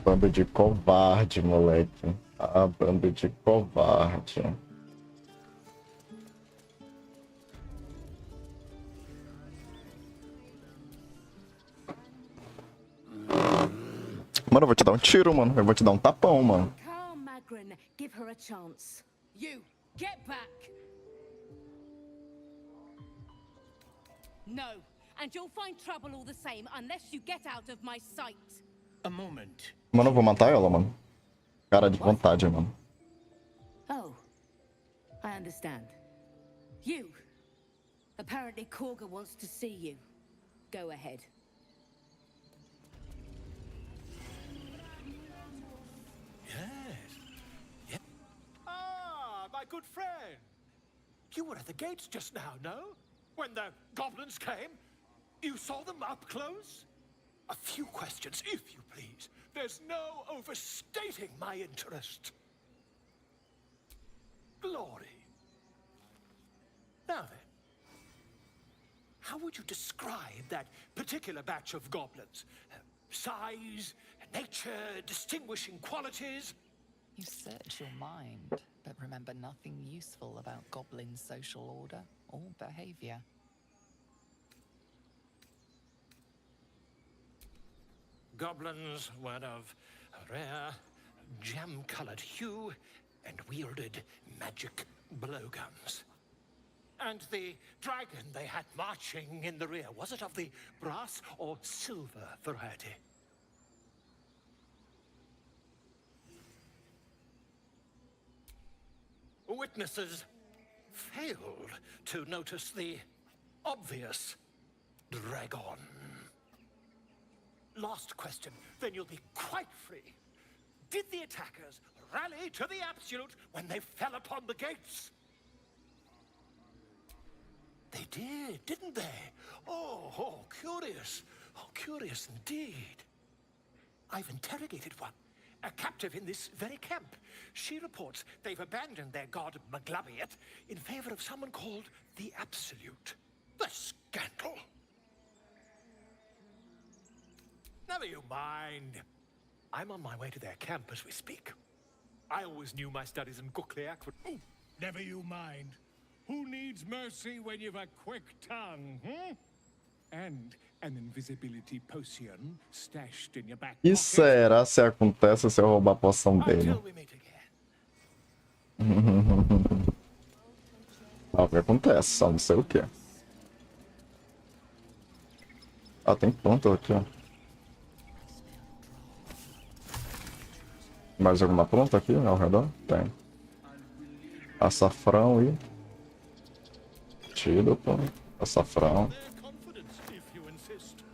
Bando de covarde, moleque. Ah, bando de covarde. Mano, eu vou te dar um tiro, mano. Eu vou te dar um tapão, mano. Calm, Magrin. Give her a chance. You, get back! No, and you'll find trouble all the same unless you get out of my sight. A moment. Mano, eu vou matar ela, mano. Cara de vontade, mano. Oh, I understand. You. Apparently Korga wants to see you. Go ahead. Yes. Ah, my good friend. You were at the gates just now, no? When the goblins came? You saw them up close? A few questions, if you please. There's no overstating my interest. Glory. Now then, how would you describe that particular batch of goblins? Size, nature, distinguishing qualities? You search your mind, but remember nothing useful about goblin social order or behavior. Goblins were of a rare, jam-colored hue and wielded magic blowguns. And the dragon they had marching in the rear, was it of the brass or silver variety? Witnesses failed to notice the obvious dragon. Last question, then you'll be quite free. Did the attackers rally to the absolute when they fell upon the gates? They did, didn't they? Oh, curious. Oh, curious indeed. I've interrogated one, a captive in this very camp. She reports they've abandoned their god Maglabiet in favor of someone called the Absolute. The scandal! Never you mind. I'm on my way to their camp as we speak. I always knew my studies in Gukliak would... Oh, never you mind. Who needs mercy when you've a quick tongue, hmm? And an invisibility potion stashed in your back E pocket. será se acontece se eu roubar a poção dele? Ah, o que acontece? Só não sei o que. Ah, tem ponto aqui, ó. Mais alguma planta aqui ao redor? Tem. Açafrão e... Antídoto. Açafrão.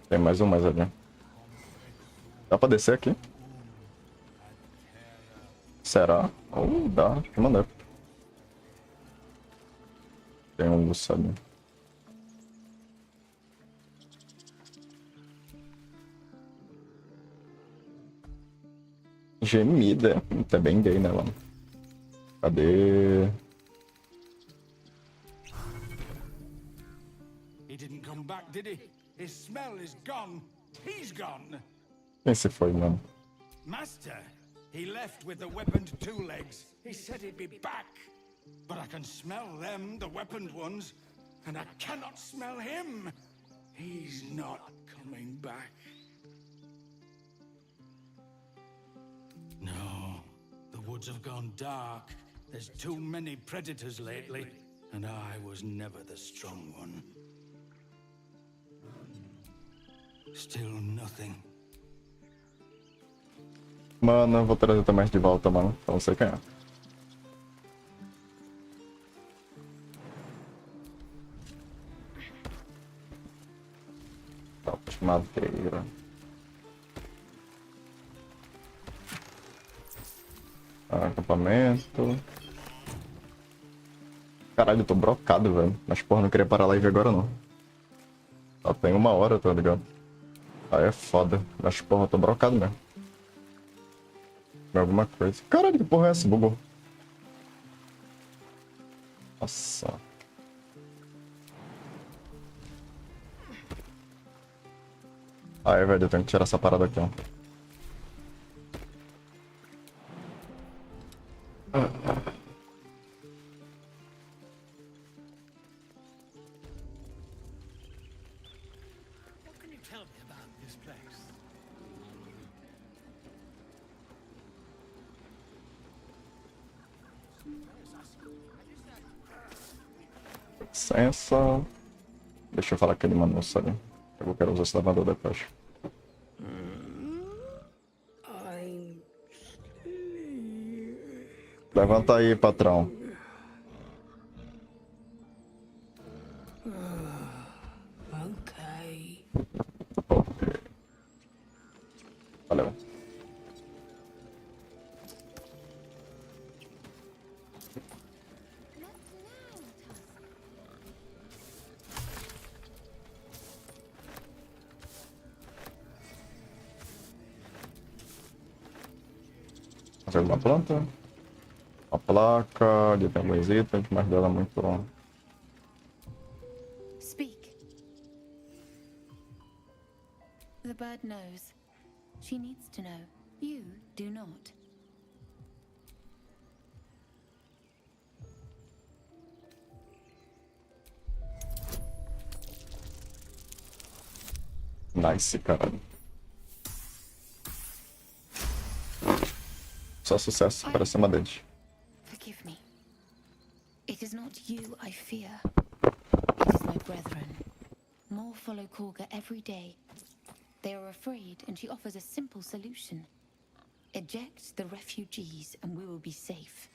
Tem mais um mais ali. Dá pra descer aqui? Será? Dá. Que maneiro. Tem um urso ali. Gemida. É bem gay, né, mano? Cadê? come back, did he? His smell is gone. He's gone. Quem se foi, mano? Master, he left with the weaponed two legs. He said he'd be back. But I can smell them, the weaponed ones, and I cannot smell him. He's not coming back. No, the woods have gone dark. There's too many predators lately, and I was never the strong one. Still nothing. Mano, eu vou trazer o Tomás de volta, mano. Pra não sei quem é. Top de madeira. Acampamento. Caralho, eu tô brocado, velho. Mas porra, não queria parar lá e ver agora não. Só tem 1 hora, tá ligado? Aí é foda. Mas porra, eu tô brocado mesmo. Alguma coisa. Caralho, que porra é essa? Bugou. Nossa. Aí, velho, eu tenho que tirar essa parada aqui, ó. What can you tell me about this place? Licença. Deixa eu falar com aquele moço ali. Eu quero usar esse lavador depois. Levanta aí, patrão. Okay. Valeu. Mais alguma planta? Uma placa, ali tem alguns itens, mas dela é muito bom. Speak. The bird knows. She needs to know. You do not. Nice, caralho. Só sucesso para cima deles. Forgive me. It is not you I fear. It is my brethren. More follow Korga every day. They are afraid, and she offers a simple solution. Eject the refugees, and we will be safe.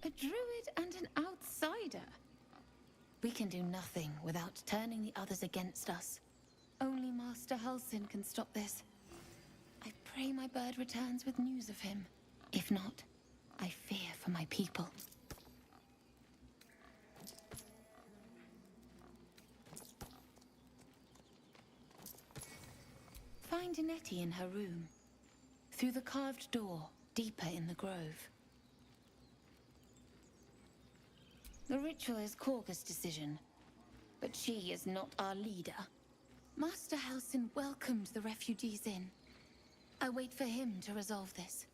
A druid and an outsider. We can do nothing without turning the others against us. Only Master Halsin can stop this. I pray my bird returns with news of him. If not, I fear for my people. Find Nettie in her room. Through the carved door, deeper in the grove. The ritual is Korga's decision, but she is not our leader. Master Halsin welcomed the refugees in. I wait for him to resolve this.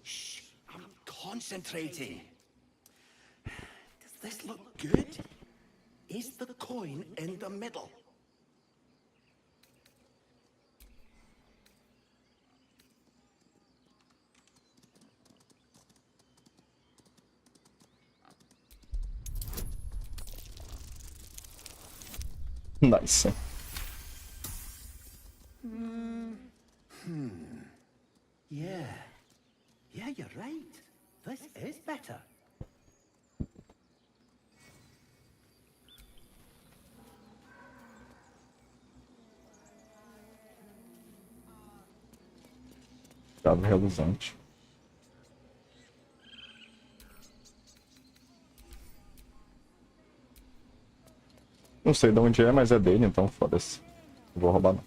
Shh, I'm concentrating. Does this look good? Is the coin in the middle? Nice. Yeah. Yeah, you're right. This is better. Chave reluzente. Não sei de onde é, mas é dele, então foda-se. Não vou roubar não.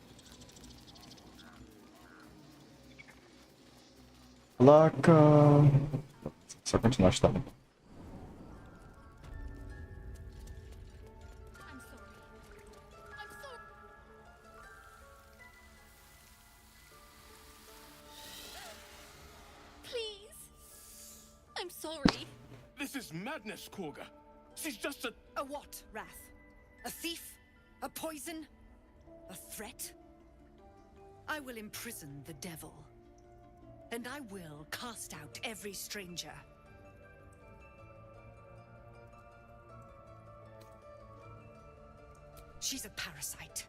Placa. Só continuar a história. Please. I'm sorry. This is madness, Korga. She's just a... A what, Wrath? A thief? A poison? A threat? I will imprison the devil. And I will cast out every stranger. She's a parasite.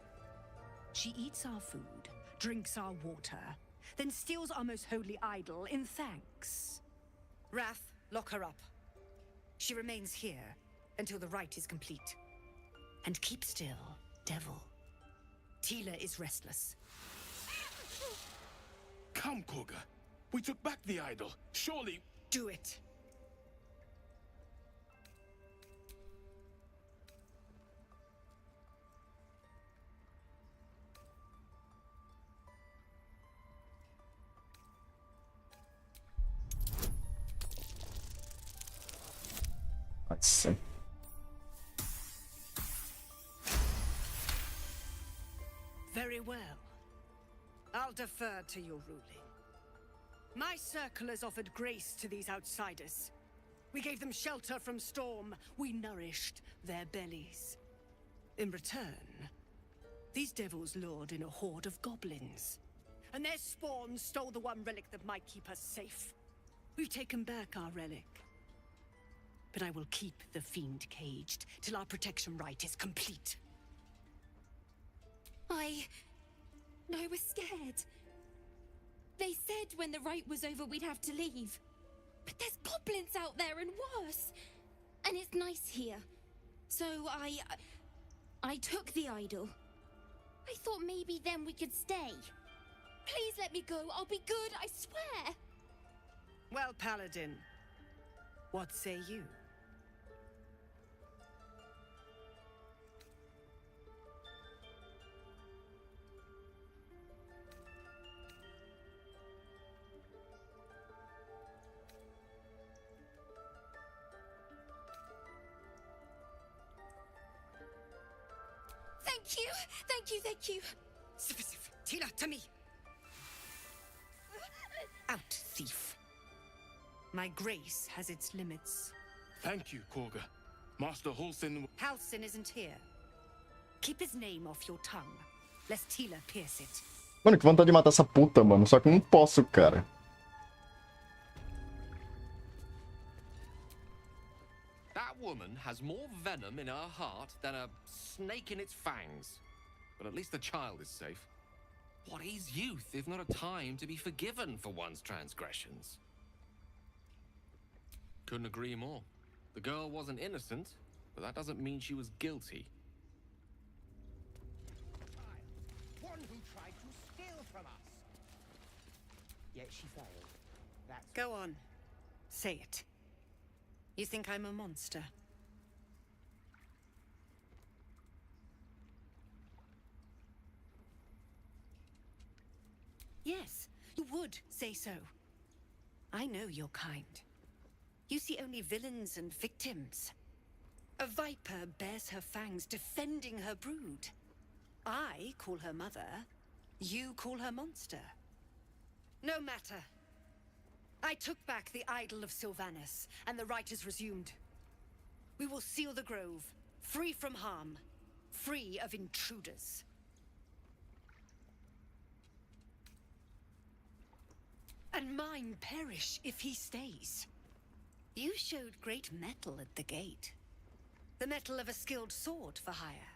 She eats our food, drinks our water, then steals our most holy idol in thanks. Wrath, lock her up. She remains here until the rite is complete. And keep still, devil. Tila is restless. Come, Korga. We took back the idol. Surely... Do it. Let's see. Very well. I'll defer to your ruling. My circle has offered grace to these outsiders. We gave them shelter from storm. We nourished their bellies. In return, these devils lured in a horde of goblins. And their spawn stole the one relic that might keep us safe. We've taken back our relic. But I will keep the fiend caged till our protection rite is complete. I was scared. They said when the rite was over we'd have to leave. But there's goblins out there and worse. And it's nice here. So I took the idol. I thought maybe then we could stay. Please let me go. I'll be good, I swear. Well, Paladin, what say you? Thank you, thank you, thank you. Tila, to me. Out, thief. My grace has its limits. Thank you, Korga. Master Halsin... Halsin isn't here. Keep his name off your tongue, lest Tila pierce it. Mano, que vontade de matar essa puta, mano. Só que eu não posso, cara. That woman has more venom in her heart than a snake in its fangs. But at least the child is safe. What is youth if not a time to be forgiven for one's transgressions? Couldn't agree more. The girl wasn't innocent, but that doesn't mean she was guilty. One who tried to steal from us. Yet she failed. That's... Go on. Say it. You think I'm a monster? Yes, you would say so. I know your kind. You see only villains and victims. A viper bears her fangs defending her brood. I call her mother. You call her monster. No matter. I took back the idol of Sylvanus, and the rite is resumed. We will seal the grove, free from harm, free of intruders. And mine perish if he stays. You showed great mettle at the gate. The mettle of a skilled sword for hire.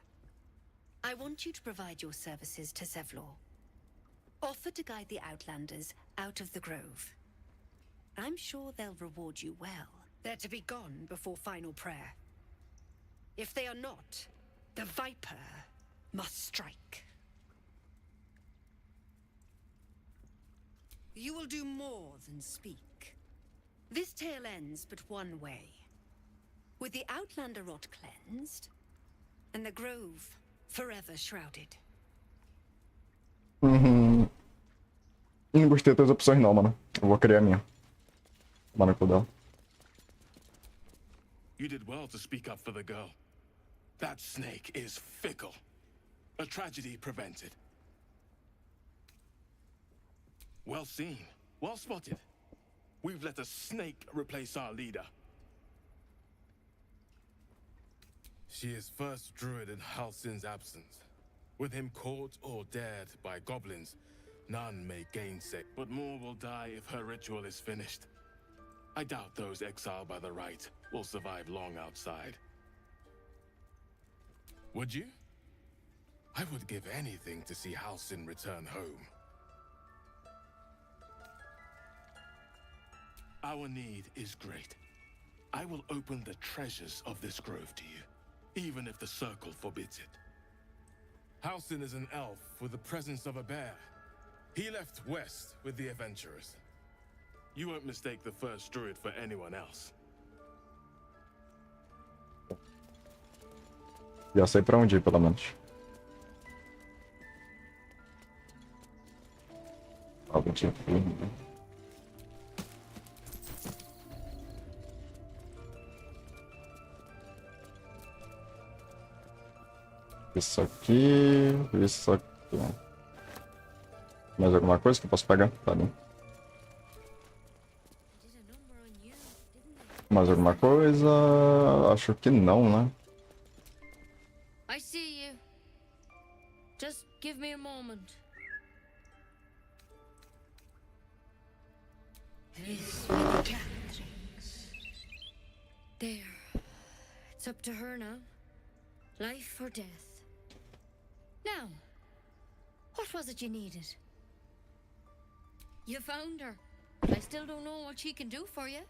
I want you to provide your services to Zevlor. Offer to guide the Outlanders out of the grove. I'm sure they'll reward you well. They're to be gone before final prayer. If they are not, the Viper must strike. You will do more than speak. This tale ends but one way. With the Outlander rot cleansed, and the grove forever shrouded. Não gostei das opções não, mano. Eu vou criar a minha. Mano, cu dela. You did well to speak up for the girl. That snake is fickle. A tragedy prevented. Well seen. Well spotted. We've let a snake replace our leader. She is first druid in Halsin's absence. With him caught or dared by goblins, none may gainsay. But more will die if her ritual is finished. I doubt those exiled by the right will survive long outside. Would you? I would give anything to see Halsin return home. Our need is great. I will open the treasures of this grove to you, even if the circle forbids it. Halsin is an elf with the presence of a bear. He left west with the adventurers. You won't mistake the first druid for anyone else. Já sei pra onde ir, pelo menos. Algo tipo. Isso aqui. Isso aqui. Mais alguma coisa que eu posso pegar? Tá bem. Mais alguma coisa? Acho que não, né? I see you. Just give me a moment. There. It's up to her now. Life or death. Now, what was it you needed? You found her, but I still don't know what she can do for you.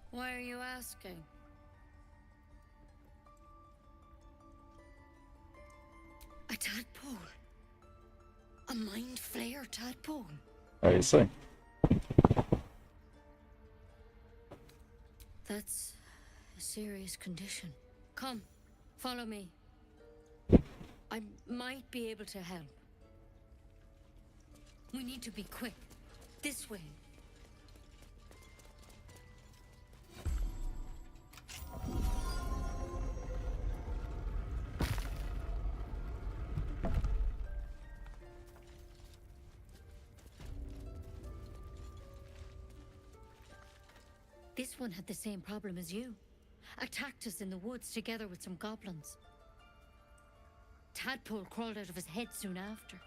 Why are you asking? A tadpole. A mind flayer tadpole. É isso aí. That's a serious condition. Come, follow me. I might be able to help. We need to be quick. This way. This one had the same problem as you. Attacked us in the woods together with some goblins. Tadpole crawled out of his head soon after.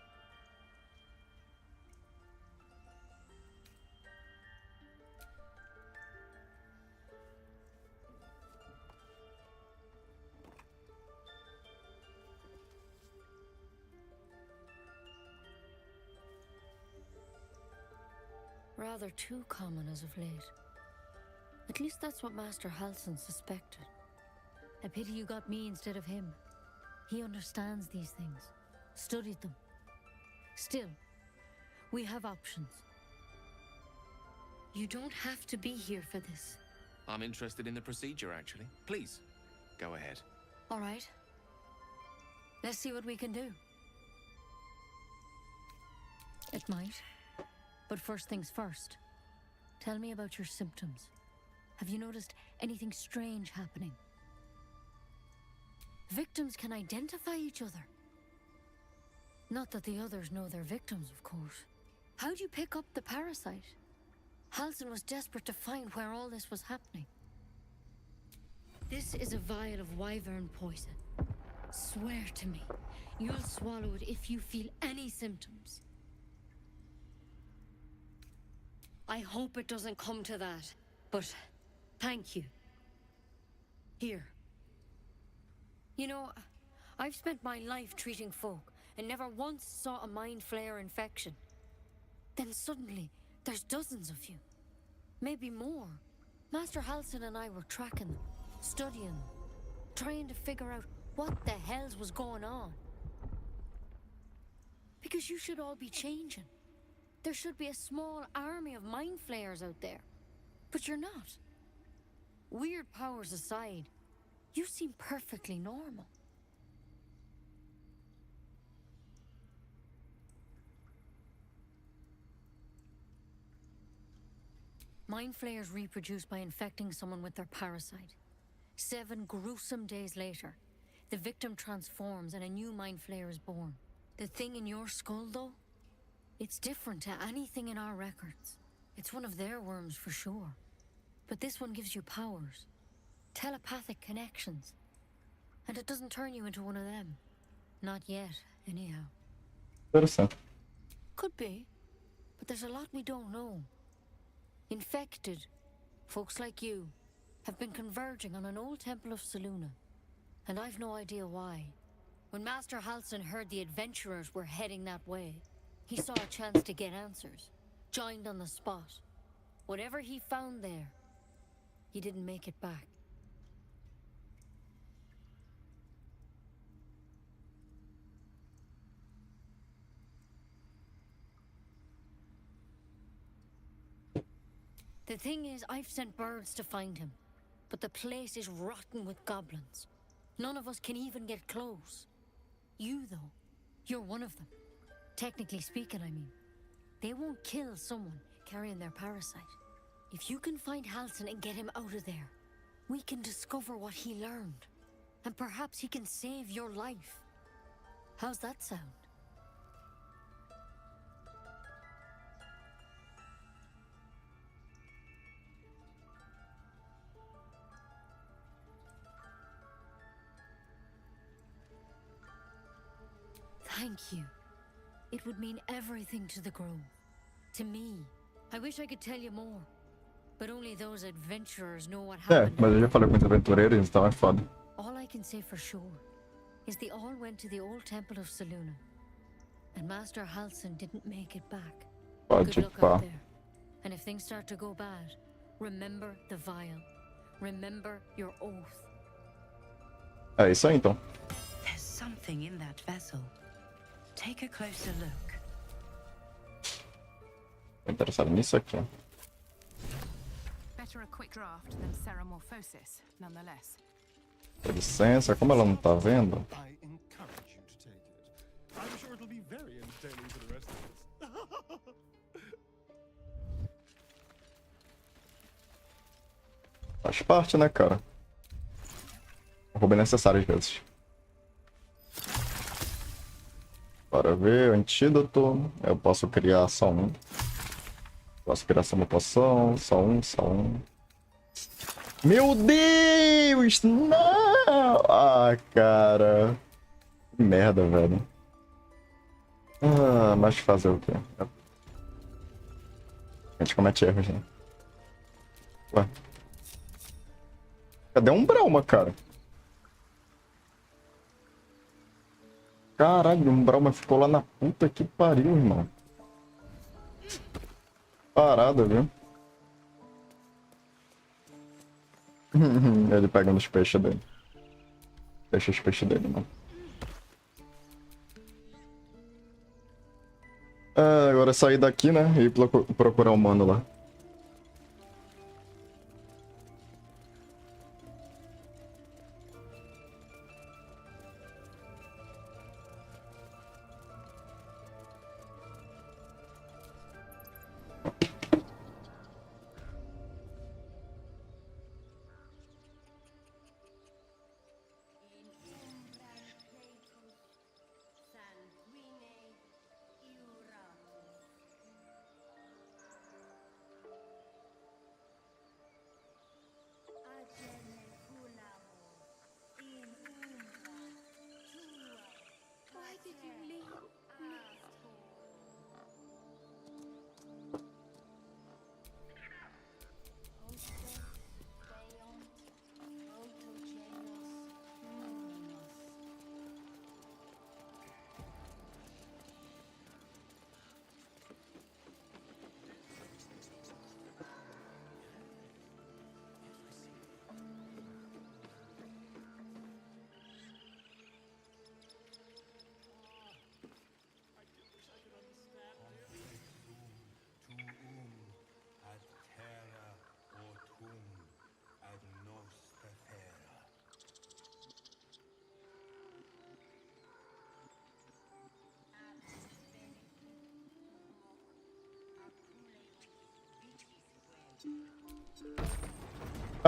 Rather too common as of late. At least that's what Master Halsin suspected. A pity you got me instead of him. He understands these things, studied them. Still, we have options. You don't have to be here for this. I'm interested in the procedure, actually. Please, go ahead. All right. Let's see what we can do. It might. But first things first. Tell me about your symptoms. Have you noticed anything strange happening? Victims can identify each other. Not that the others know they're victims, of course. How'd you pick up the parasite? Halsin was desperate to find where all this was happening. This is a vial of wyvern poison. Swear to me, you'll swallow it if you feel any symptoms. I hope it doesn't come to that, but thank you. Here. You know, I've spent my life treating folk and never once saw a mind flayer infection. Then suddenly, there's dozens of you. Maybe more. Master Halsin and I were tracking them, studying them, trying to figure out what the hells was going on. Because you should all be changing. There should be a small army of mind flayers out there. But you're not. Weird powers aside, you seem perfectly normal. Mind flayers reproduce by infecting someone with their parasite. 7 gruesome days later, the victim transforms and a new mind flayer is born. The thing in your skull, though, it's different to anything in our records. It's one of their worms for sure. But this one gives you powers, telepathic connections. And it doesn't turn you into one of them. Not yet, anyhow. Interessante. Could be, but there's a lot we don't know. Infected, folks like you, have been converging on an old temple of Selûne, and I've no idea why. When Master Halsin heard the adventurers were heading that way, he saw a chance to get answers, joined on the spot. Whatever he found there, he didn't make it back. The thing is, I've sent birds to find him, but the place is rotten with goblins. None of us can even get close. You, though, you're one of them. Technically speaking, I mean. They won't kill someone carrying their parasite. If you can find Halsin and get him out of there, we can discover what he learned. And perhaps he can save your life. How's that sound? Thank you. It would mean everything to the Grove. To me. I wish I could tell you more. But only those adventurers know what É, happened. mas eu já falei com os aventureiros, então é foda. All I can say for sure is they all went to the old temple of Selûne. And Master Halsin didn't make it back. Pode Good luck pá. out there. And if things start to go bad, remember the vial. Remember your oath. É isso aí então. There's something in that vessel. Take a closer look. Tô interessado nisso aqui, ó. Better a quick draft than ceramorphosis, nonetheless. Com licença, como ela não tá vendo? I encourage you to take it. I'm sure it'll be very entertaining for the rest of us. Faz parte, né, cara? Roubo é necessário às vezes. Bora ver, antídoto. Eu posso criar só um. Posso criar só uma poção. Só um. Meu Deus! Não! Ah, cara. Que merda, velho. Ah, mas fazer o quê? A gente comete erros, né? Ué. Cadê um Brauma, cara? Caralho, um Brauma ficou lá na puta que pariu, irmão. Parada, viu? Ele pegando os peixes dele. Deixa os peixes dele, mano. Ah, agora é sair daqui, né? E procurar o mano lá.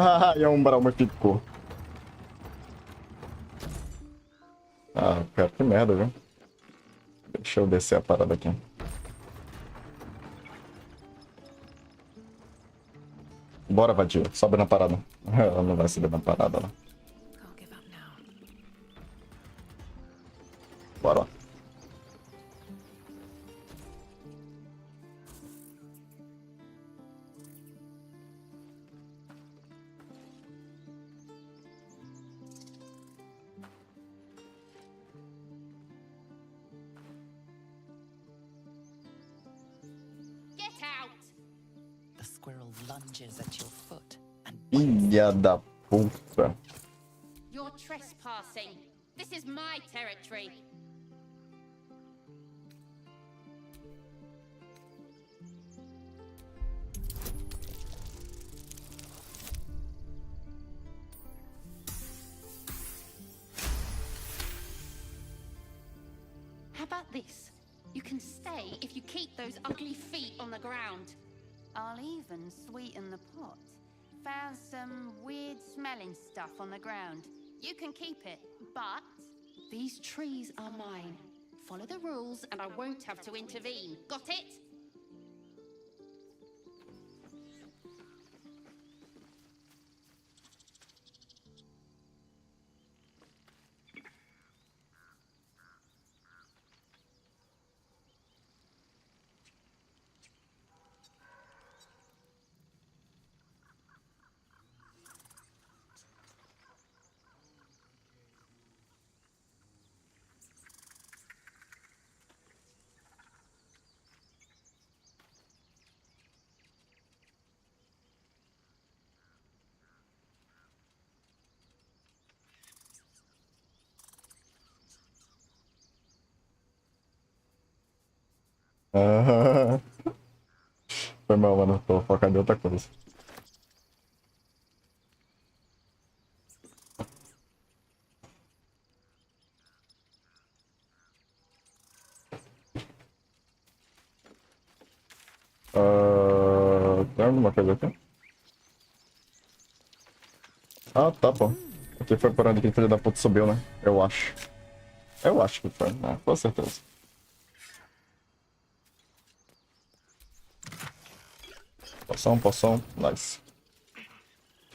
Ah, e a umbral me ficou. Ah, cara, que merda, viu? Deixa eu descer a parada aqui. Bora, vadia. Sobe na parada. Ela não vai subir na parada lá. Bora lá. Get out! The squirrel lunges at your foot and Filha da puta. You're trespassing. This is my territory. How about this? You can stay if you keep those ugly feet on the ground. I'll even sweeten the pot. Found some weird smelling stuff on the ground. You can keep it, but these trees are mine. Follow the rules and I won't have to intervene. Got it? Ah, foi mal, mano. Tô focado em outra coisa. Tem alguma coisa aqui? Ah, tá, pô. Aqui foi por onde que o filho da puta subiu, né? Eu acho. Eu acho que foi, né? Com certeza. Poção, poção. Nice.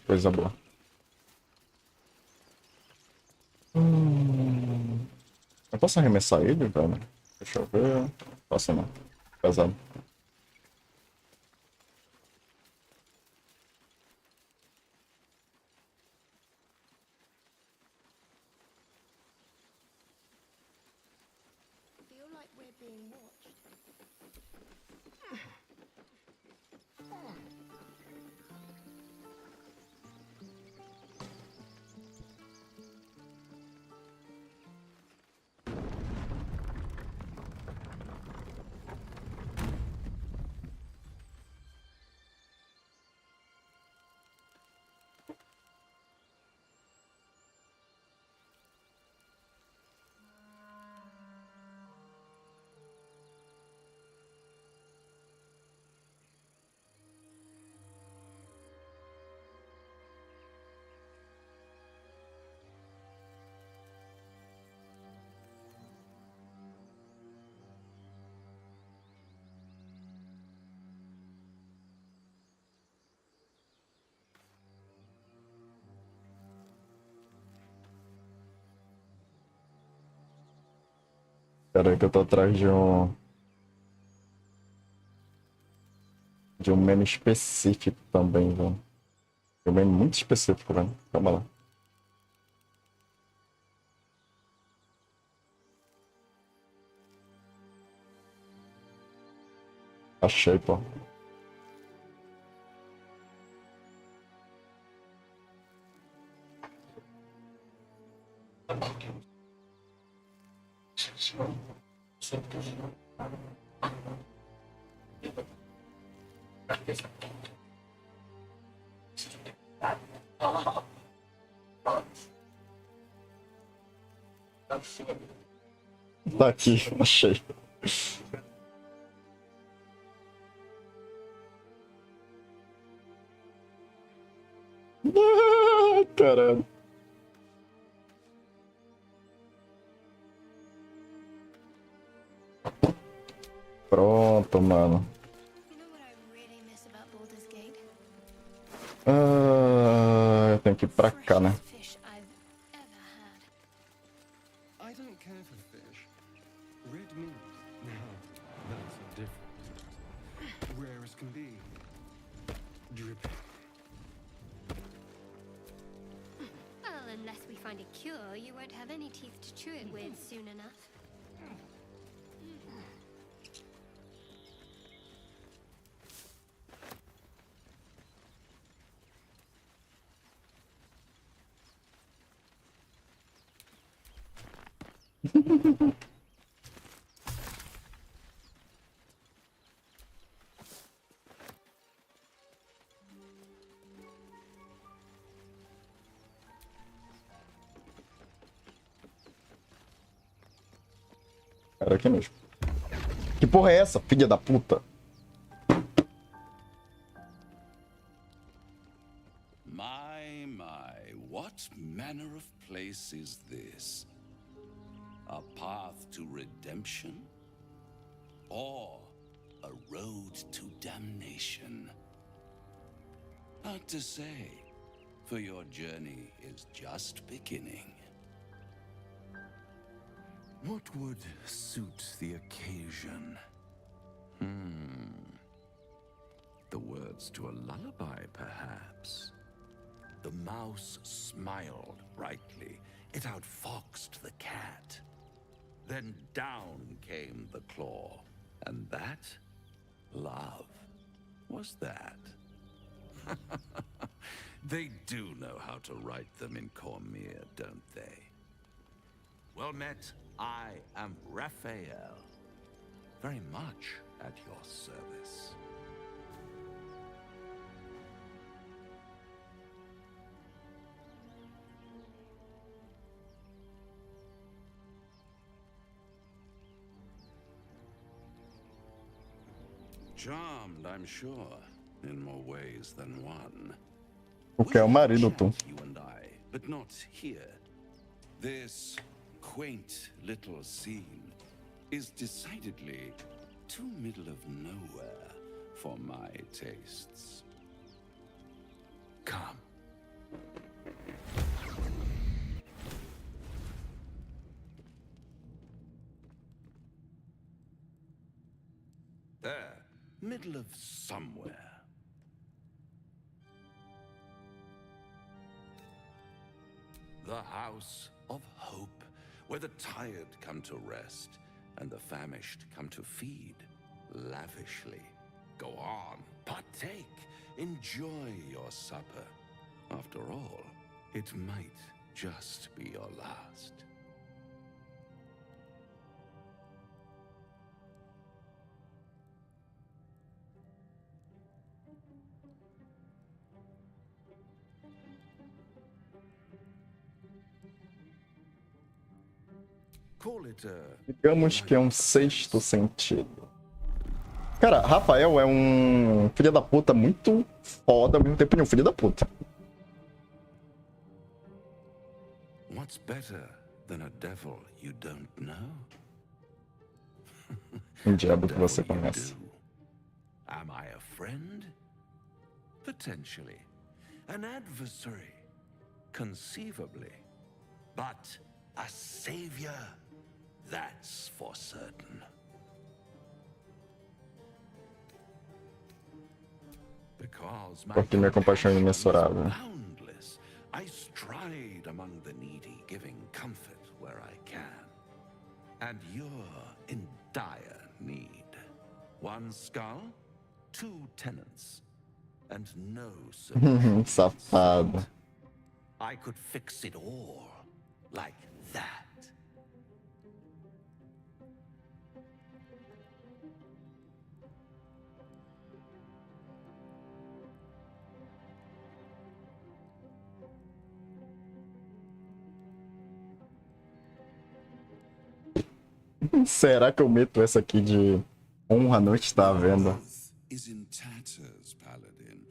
Coisa boa. Eu posso arremessar ele, velho? Deixa eu ver. Posso não. Pesado. Feel like we're being watched. Pera aí que eu tô atrás de um... De um meme específico também, velho. Um meme muito específico, velho. Calma lá. Achei, pô. Tá aqui, achei. Caralho. Pronto, mano. Eu tenho que ir pra cá, né? I don't care for fish. Red meat, now that's a different. Rare as can be. Dripping. Well, unless we find a cure, you won't have any teeth to chew it with soon enough. Era aqui mesmo. Que porra é essa, filha da puta? My, what manner of place is this? A path to redemption? Or a road to damnation? Hard to say, for your journey is just beginning. What would suit the occasion? The words to a lullaby, perhaps? The mouse smiled brightly. It outfoxed the cat. Then down came the claw. And that? Love. Was that? They do know how to write them in Cormier, don't they? Well met, I am Raphael. Very much at your service. Charmed, I'm sure, in more ways than one. O que é o marido, tu? You and I, but not here. This quaint little scene is decidedly too middle of nowhere for my tastes. Come. There, middle of somewhere. The House of Hope, where the tired come to rest and the famished come to feed lavishly. Go on, partake, enjoy your supper. After all, it might just be your last. Digamos que é um sexto sentido. Cara, Rafael é um filho da puta muito foda, ao mesmo tempo um filho da puta. What's better than a devil you don't know? Um diabo que você conhece. Am I a friend? Potentially. An adversary? Conceivably. But a savior? That's for certain. Because my Porque minha compaixão é imensurável. boundless, I stride among the needy, giving comfort where I can. And you're in dire need. One skull, two tenants, and no solution. Safado. I could fix it all like that. Será que eu meto essa aqui de honra não está à venda? Is in tatters, Paladin.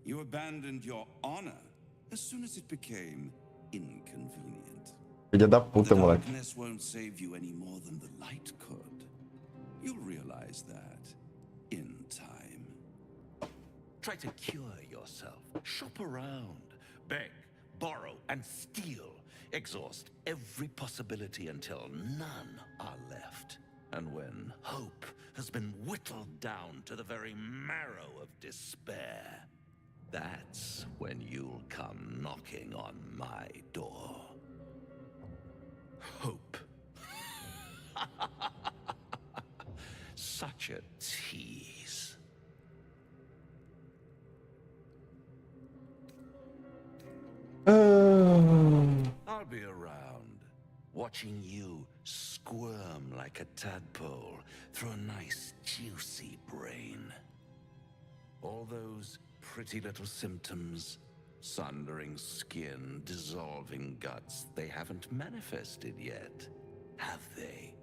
You abandoned your honor as soon as it became inconvenient. Filha da The puta, moleque. darkness won't save you any more than the light could. You'll realize that in time. Try to cure yourself. Shop around. Beg, borrow, and steal. Exhaust every possibility until none are left. And when hope has been whittled down to the very marrow of despair, that's when you'll come knocking on my door. Hope. Such a tease. I'll be around, watching you squirm like a tadpole through a nice, juicy brain. All those pretty little symptoms, sundering skin, dissolving guts, they haven't manifested yet, have they?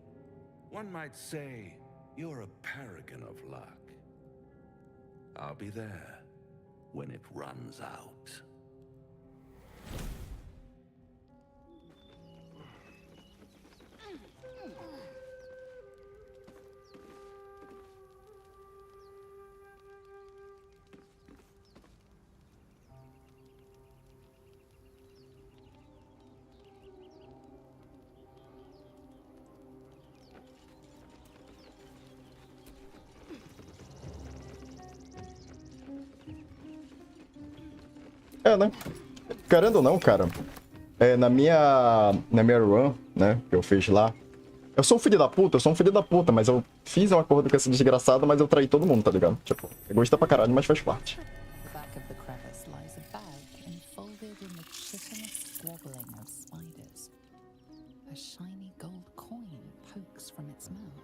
One might say you're a paragon of luck. I'll be there when it runs out. É, né? Querendo ou não, cara, na minha run, né, que eu fiz lá, eu sou um filho da puta, mas eu fiz um acordo com esse desgraçado, mas eu traí todo mundo, tá ligado? Tipo, egoísta pra caralho, mas faz parte. The back of the crevice lies a bag enfolded in the chitinous squabbling of spiders. A shiny gold coin pokes from its mouth.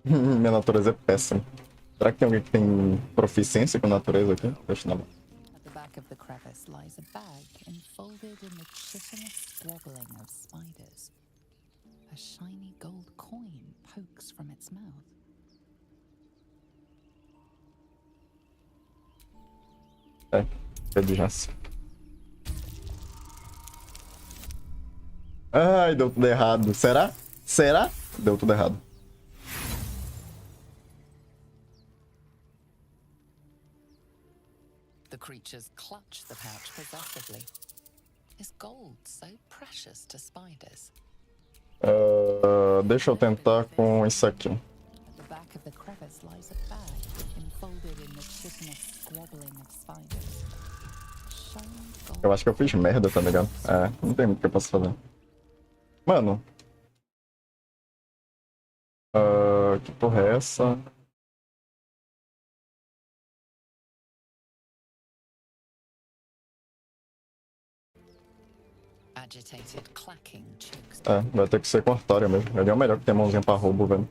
Minha natureza é péssima. Será que tem alguém que tem proficiência com natureza aqui? Deixa na mão. At the back of the crevice lies a bag enfolded in the chitinous squabbling of spiders. A shiny gold coin pokes from its mouth. Inteligência. Ai, deu tudo errado. Será? Será? Deu tudo errado. The creatures clutch the pouch possessively. Is gold so precious to spiders? Deixa eu tentar com isso aqui. At the back of the crevice lies a bag enfolded in the chitinous squabbling of spiders. A shiny gold. Eu acho que eu fiz merda, tá ligado? Não tem muito que eu possa fazer. Mano. Que porra é essa? Agitated clacking chokes. Vai ter que ser com Artória mesmo. Ele é o melhor que tem mãozinha pra roubo, velho.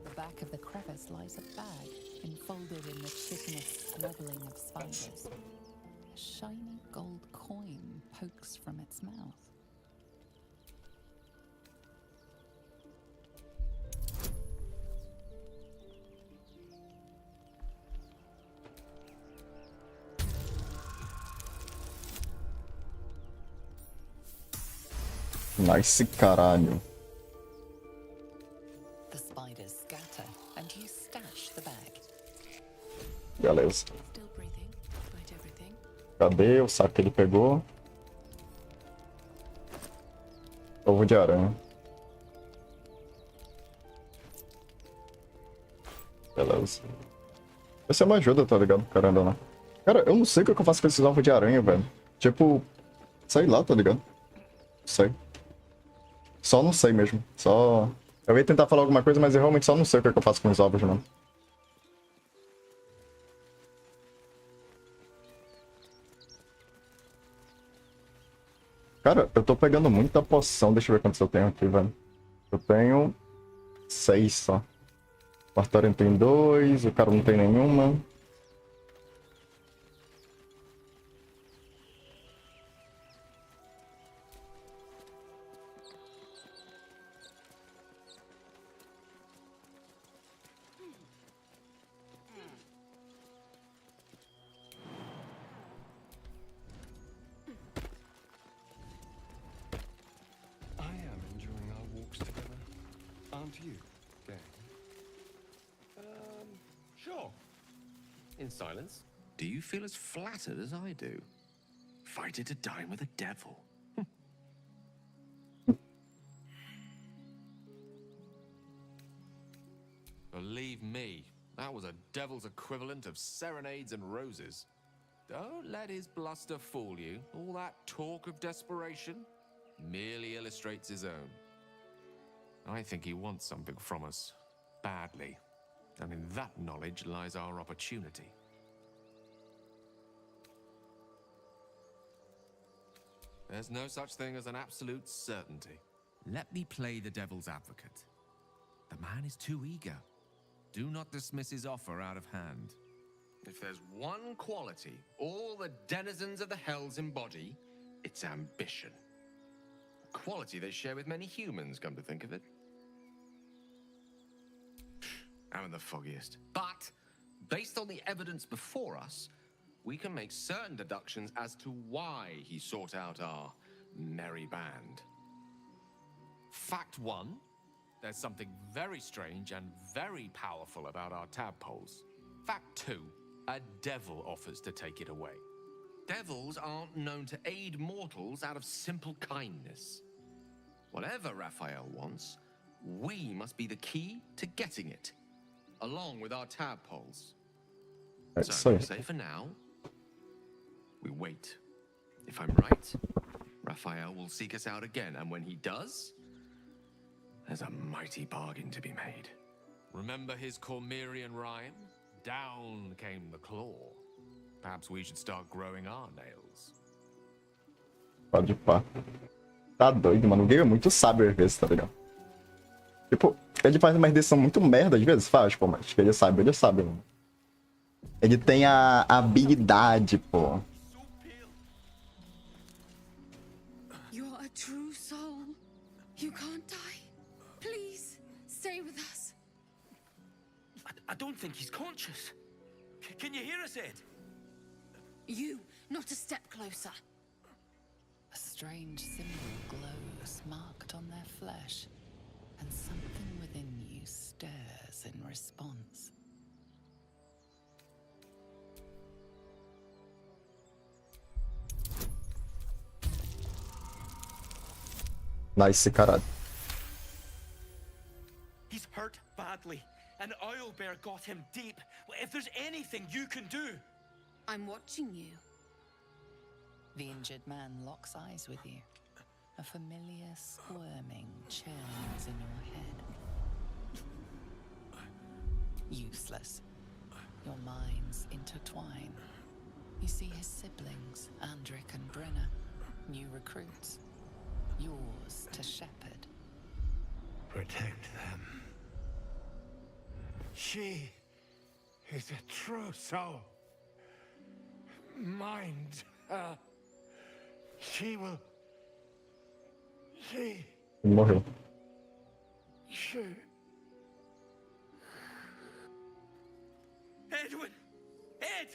At the back of the crevice lies a bag enfolded in the chitinous squabbling of spiders. A shiny gold coin pokes from its mouth. Nice, caralho. The spiders scatter and you stash the bag. Beleza. Still breathing, despite everything. Cadê o saco que ele pegou? Ovo de aranha. Beleza. Essa é uma ajuda, tá ligado? Caramba, não. Cara, eu não sei o que eu faço com esses ovos de aranha, velho. Tipo, sei lá, tá ligado? Não sei. Só não sei mesmo. Só. Eu ia tentar falar alguma coisa, mas eu realmente só não sei o que eu faço com os ovos, mano. Cara, eu tô pegando muita poção. Deixa eu ver quantos eu tenho aqui, velho. Eu tenho 6 só. O Artorian tem 2, o cara não tem nenhuma. to you, gang? Sure. In silence. Do you feel as flattered as I do? Fighter to dine with a devil. Believe me, that was a devil's equivalent of serenades and roses. Don't let his bluster fool you. All that talk of desperation merely illustrates his own. I think he wants something from us, badly. And in that knowledge lies our opportunity. There's no such thing as an absolute certainty. Let me play the devil's advocate. The man is too eager. Do not dismiss his offer out of hand. If there's one quality all the denizens of the hells embody, it's ambition. A quality they share with many humans, come to think of it. I'm the foggiest. But, based on the evidence before us, we can make certain deductions as to why he sought out our merry band. Fact 1, there's something very strange and very powerful about our tadpoles. Fact 2, a devil offers to take it away. Devils aren't known to aid mortals out of simple kindness. Whatever Raphael wants, we must be the key to getting it, along with our tadpoles. So, say for now, we wait. If I'm right, Raphael will seek us out again, and when he does, there's a mighty bargain to be made. Remember his Cormyrean rhyme? Down came the claw. Perhaps we should start growing our nails. Pode pá. Tá doido, mano. O game é muito sábio às vezes, tá ligado? Tipo, ele faz uma decisão muito merda às vezes, faz, pô, mas ele sabe, mano. Ele tem a habilidade, pô. You're a true soul. You can't die. Please, stay with us. I don't think he's conscious. Can you hear us, Ed? You, not a step closer. A strange symbol glows marked on their flesh, and something within you stirs in response. Nice, caralho. He's hurt badly, and Owlbear got him deep. If there's anything you can do... I'm watching you. The injured man locks eyes with you. A familiar squirming churns in your head. Useless. Your minds intertwine. You see his siblings, Andric and Brenna, new recruits. Yours to shepherd. Protect them. She is a true soul. Mind her. She will... She... Morreu. She... Edwin! Ed!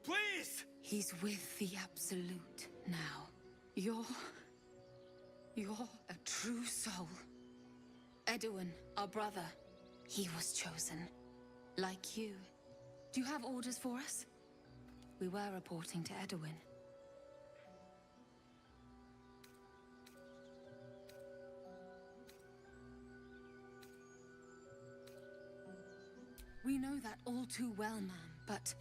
Please! He's with the Absolute now. You're a true soul. Edwin, our brother, he was chosen. Like you. Do you have orders for us? We were reporting to Edwin. We know that all too well, ma'am, but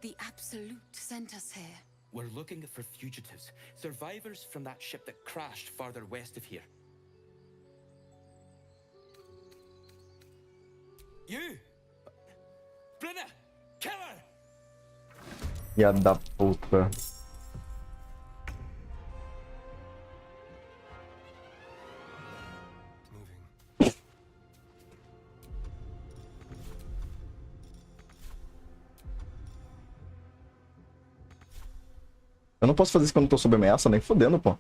the Absolute sent us here. We're looking for fugitives, survivors from that ship that crashed farther west of here. You! Brenna! Kill her! Filha da puta. Eu não posso fazer isso quando eu tô sob ameaça, nem fodendo, pô.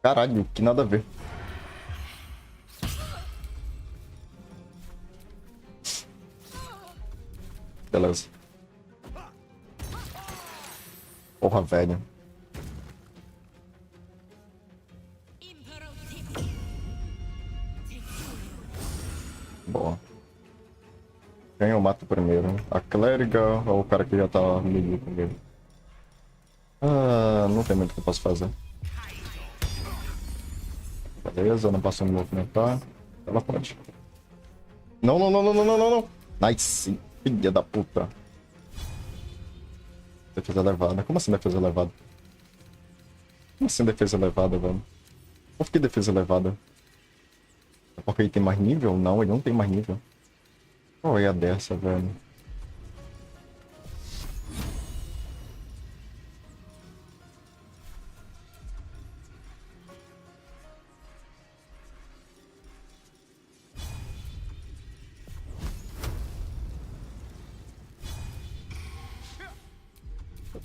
Caralho, que nada a ver. Beleza. Porra, velho. Quem eu mato primeiro? A clériga ou o cara que já tá meio comigo? Ah, não tem muito o que eu posso fazer. Beleza, não posso me movimentar. Ela pode. Não, não, não, não, não, não, não, não. Nice. Filha da puta. Defesa elevada. Como assim defesa elevada? Como assim defesa elevada, velho? Por que defesa elevada? É porque ele tem mais nível? Não, ele não tem mais nível. Qual é a dessa, velho?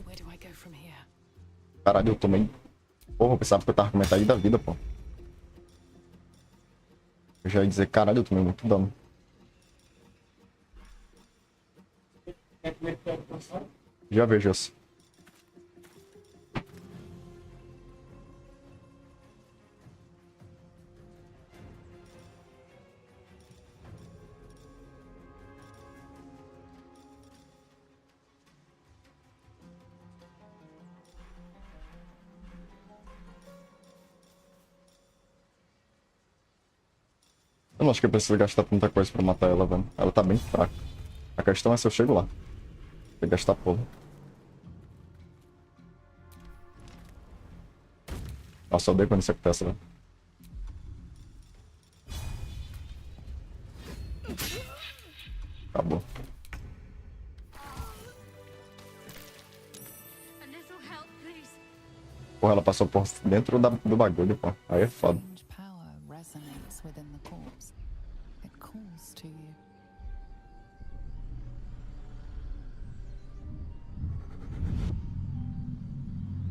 Where do I go from here? Caralho, eu tomei... Porra, eu pensava que eu tava com metade da vida, pô. Eu já ia dizer, caralho, eu tomei muito dano. Já vejo isso. Eu não acho que eu preciso gastar tanta coisa pra matar ela, velho. Ela tá bem fraca. A questão é se eu chego lá. Tem que gastar porra. Nossa, eu odeio quando isso acontece, velho. Acabou. Porra, ela passou por dentro do bagulho, pô. Aí é foda. Power resonates within the corpse. It calls to you.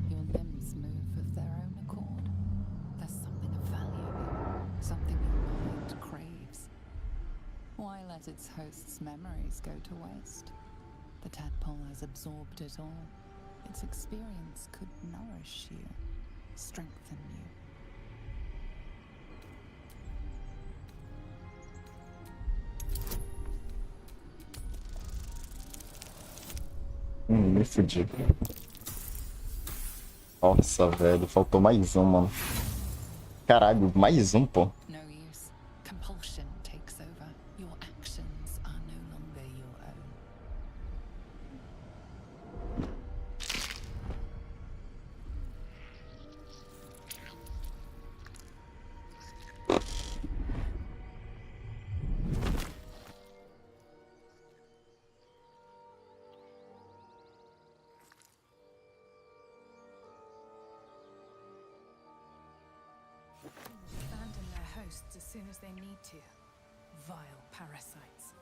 Your limbs move of their own accord. There's something of value here, something your mind craves. Why let its host's memories go to waste? The tadpole has absorbed it all. Its experience could nourish you, strengthen you. Me fudi. Nossa, velho. Faltou mais um, mano. Caralho, mais um, pô. No use. Compulsion takes over. Your actions are no longer your own. Abandon their hosts as soon as they need to. Vile parasites.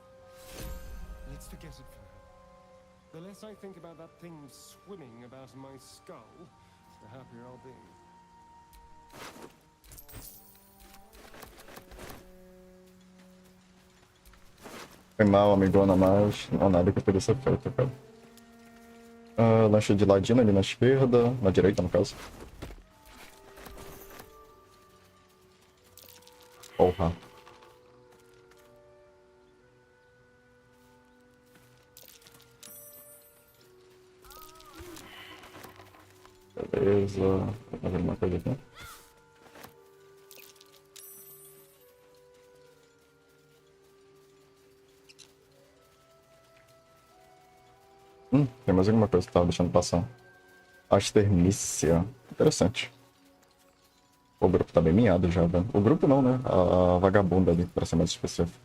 Let's forget it for now. The less I think about that thing swimming about in my skull, the happier I'll be. Foi mal, amigona, mas não há nada que eu podia ser feito, cara. Lancha de ladino ali na esquerda, na direita, no caso. Porra. Beleza. Vou fazer uma coisa aqui. Tem mais alguma coisa que tava deixando passar. Astermícia. Interessante. O grupo tá bem minhado já, velho. O grupo não, né? A vagabunda ali, pra ser mais específico.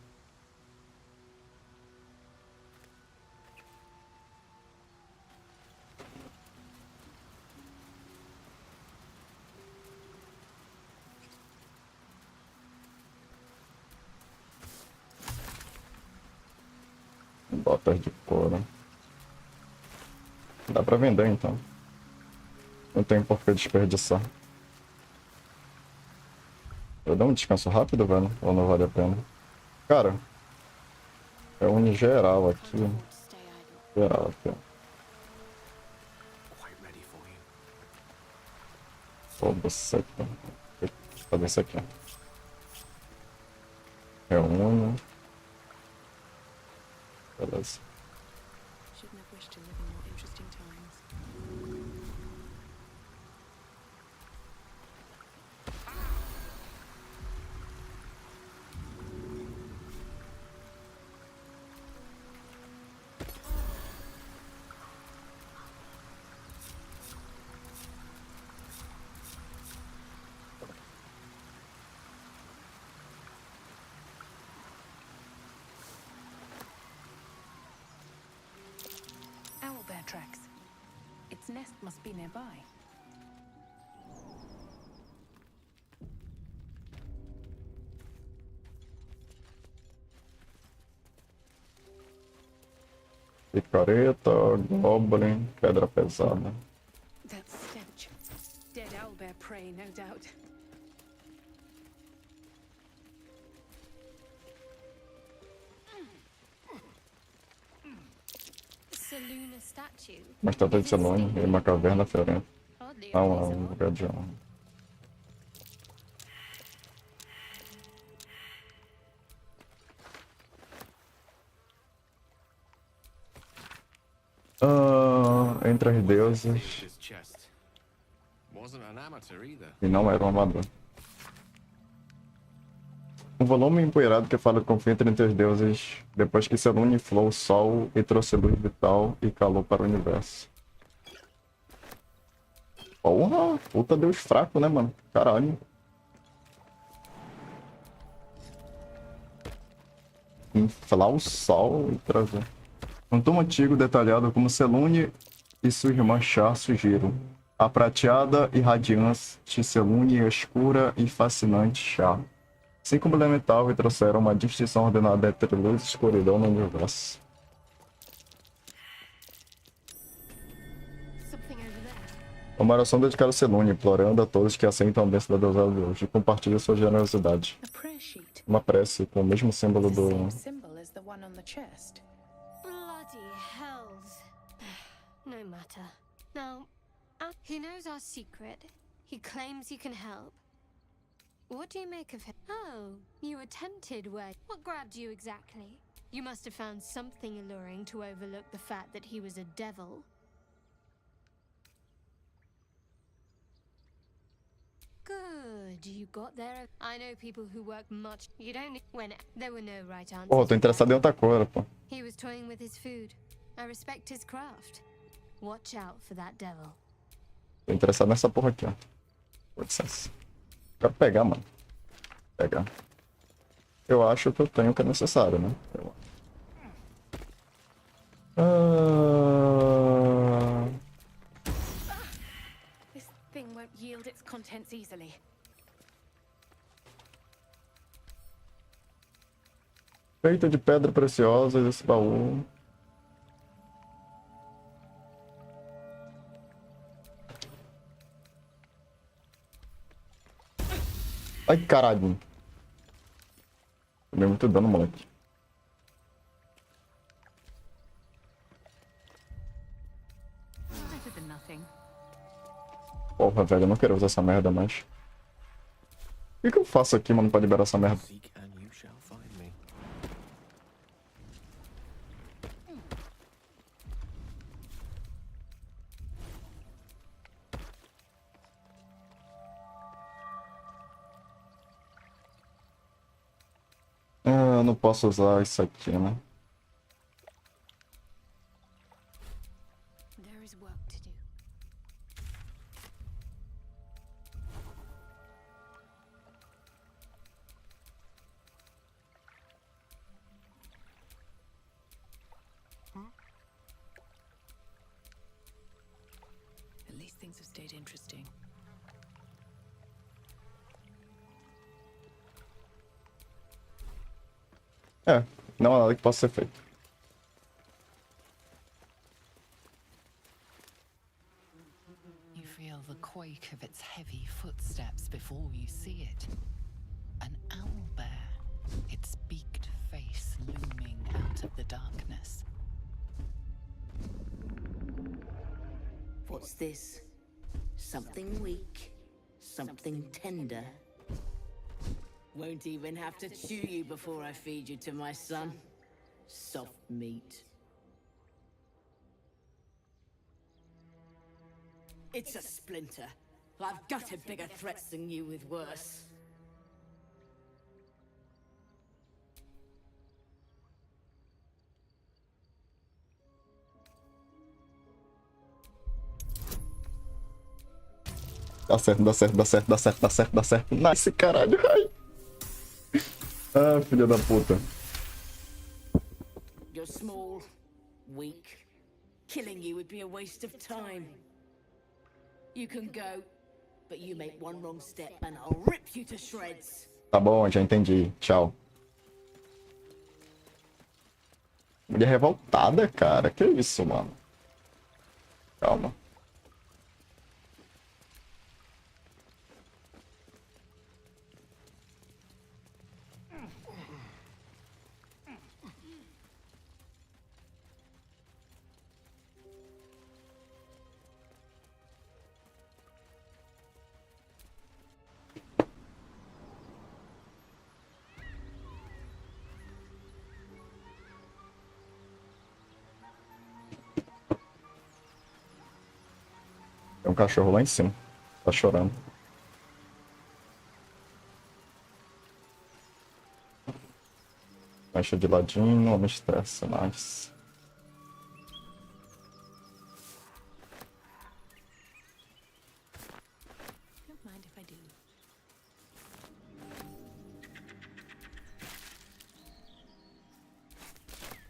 Botas de couro. Dá pra vender, então. Não tem por que desperdiçar. Eu dou um descanso rápido, velho? Ou não vale a pena? Cara, é um geral aqui. Geral aqui, ó. Foda-se aqui. Deixa eu fazer isso aqui. Reúne. Beleza. Shouldn't have wished to live in more interesting times. Owlbear tracks. Its nest must be nearby. Picareta, Goblin, Pedra Pesada. That stench. Dead owlbear prey, no doubt. Saloon statue. Uma estátua de Selônio e uma caverna ferenta. Não, é um lugar de honra. Entre as deusas. E não era um amador. Um volume empoeirado que fala de conflito entre os deuses depois que Selûne inflou o sol e trouxe luz vital e calor para o universo. Porra, puta deus fraco, né, mano? Caralho. Inflar o sol e trazer. Um tomo antigo detalhado como Selûne e sua irmã Char surgiram. A prateada e radiante Selûne e a escura e fascinante Char se complementavam e trouxeram uma distinção ordenada entre luz e escuridão no universo. Uma oração dedicada a Selûne, implorando a todos que aceitam a bênção da deusa de hoje e compartilhem sua generosidade. Uma prece com o mesmo símbolo do... Bloody hells. No matter. Now, he knows our secret. He claims he can help. What do you make of him? Oh, you were tempted, were you? What grabbed you exactly? You must have found something alluring to overlook the fact that he was a devil. Good, you got there. I know people who work much. You don't when there were no right answers. Pô, tô interessado em outra coisa, pô. He was toying with his food. I respect his craft. Watch out for that devil. Tô interessado nessa porra aqui, ó. Com licença. Quero pegar, mano. Pegar. Eu acho que eu tenho o que é necessário, né? This thing won't yield its contents easily. Feito de pedra preciosa esse baú. Ai, caralho. Tomei muito dano, moleque. Porra, velho, eu não quero usar essa merda mais. O que eu faço aqui, mano, pra liberar essa merda? Eu não posso usar isso aqui, né? There is work to do. At least things have stayed interesting. Não há nada que possa ser feito. You feel the quake of its heavy footsteps before you see it. An owlbear, its beaked face looming out of the darkness. What's this? Something weak, something tender. Won't even have to chew you before I feed you to my son. Soft meat. It's a splinter. I've gutted bigger threats than you with worse. Dá certo, dá certo, dá certo, dá certo, dá certo, dá certo. Nice, caralho. Ai. Ah, filha da puta. You're small, weak. Killing you would be a waste of time. You can go, but you make one wrong step and I'll rip you to shreds. Tá bom, já entendi. Tchau. Mulher revoltada, cara. Que isso, mano? Calma. Tem um cachorro lá em cima. Tá chorando. Mexe de ladinho, não me estressa mais. Don't mind if I do.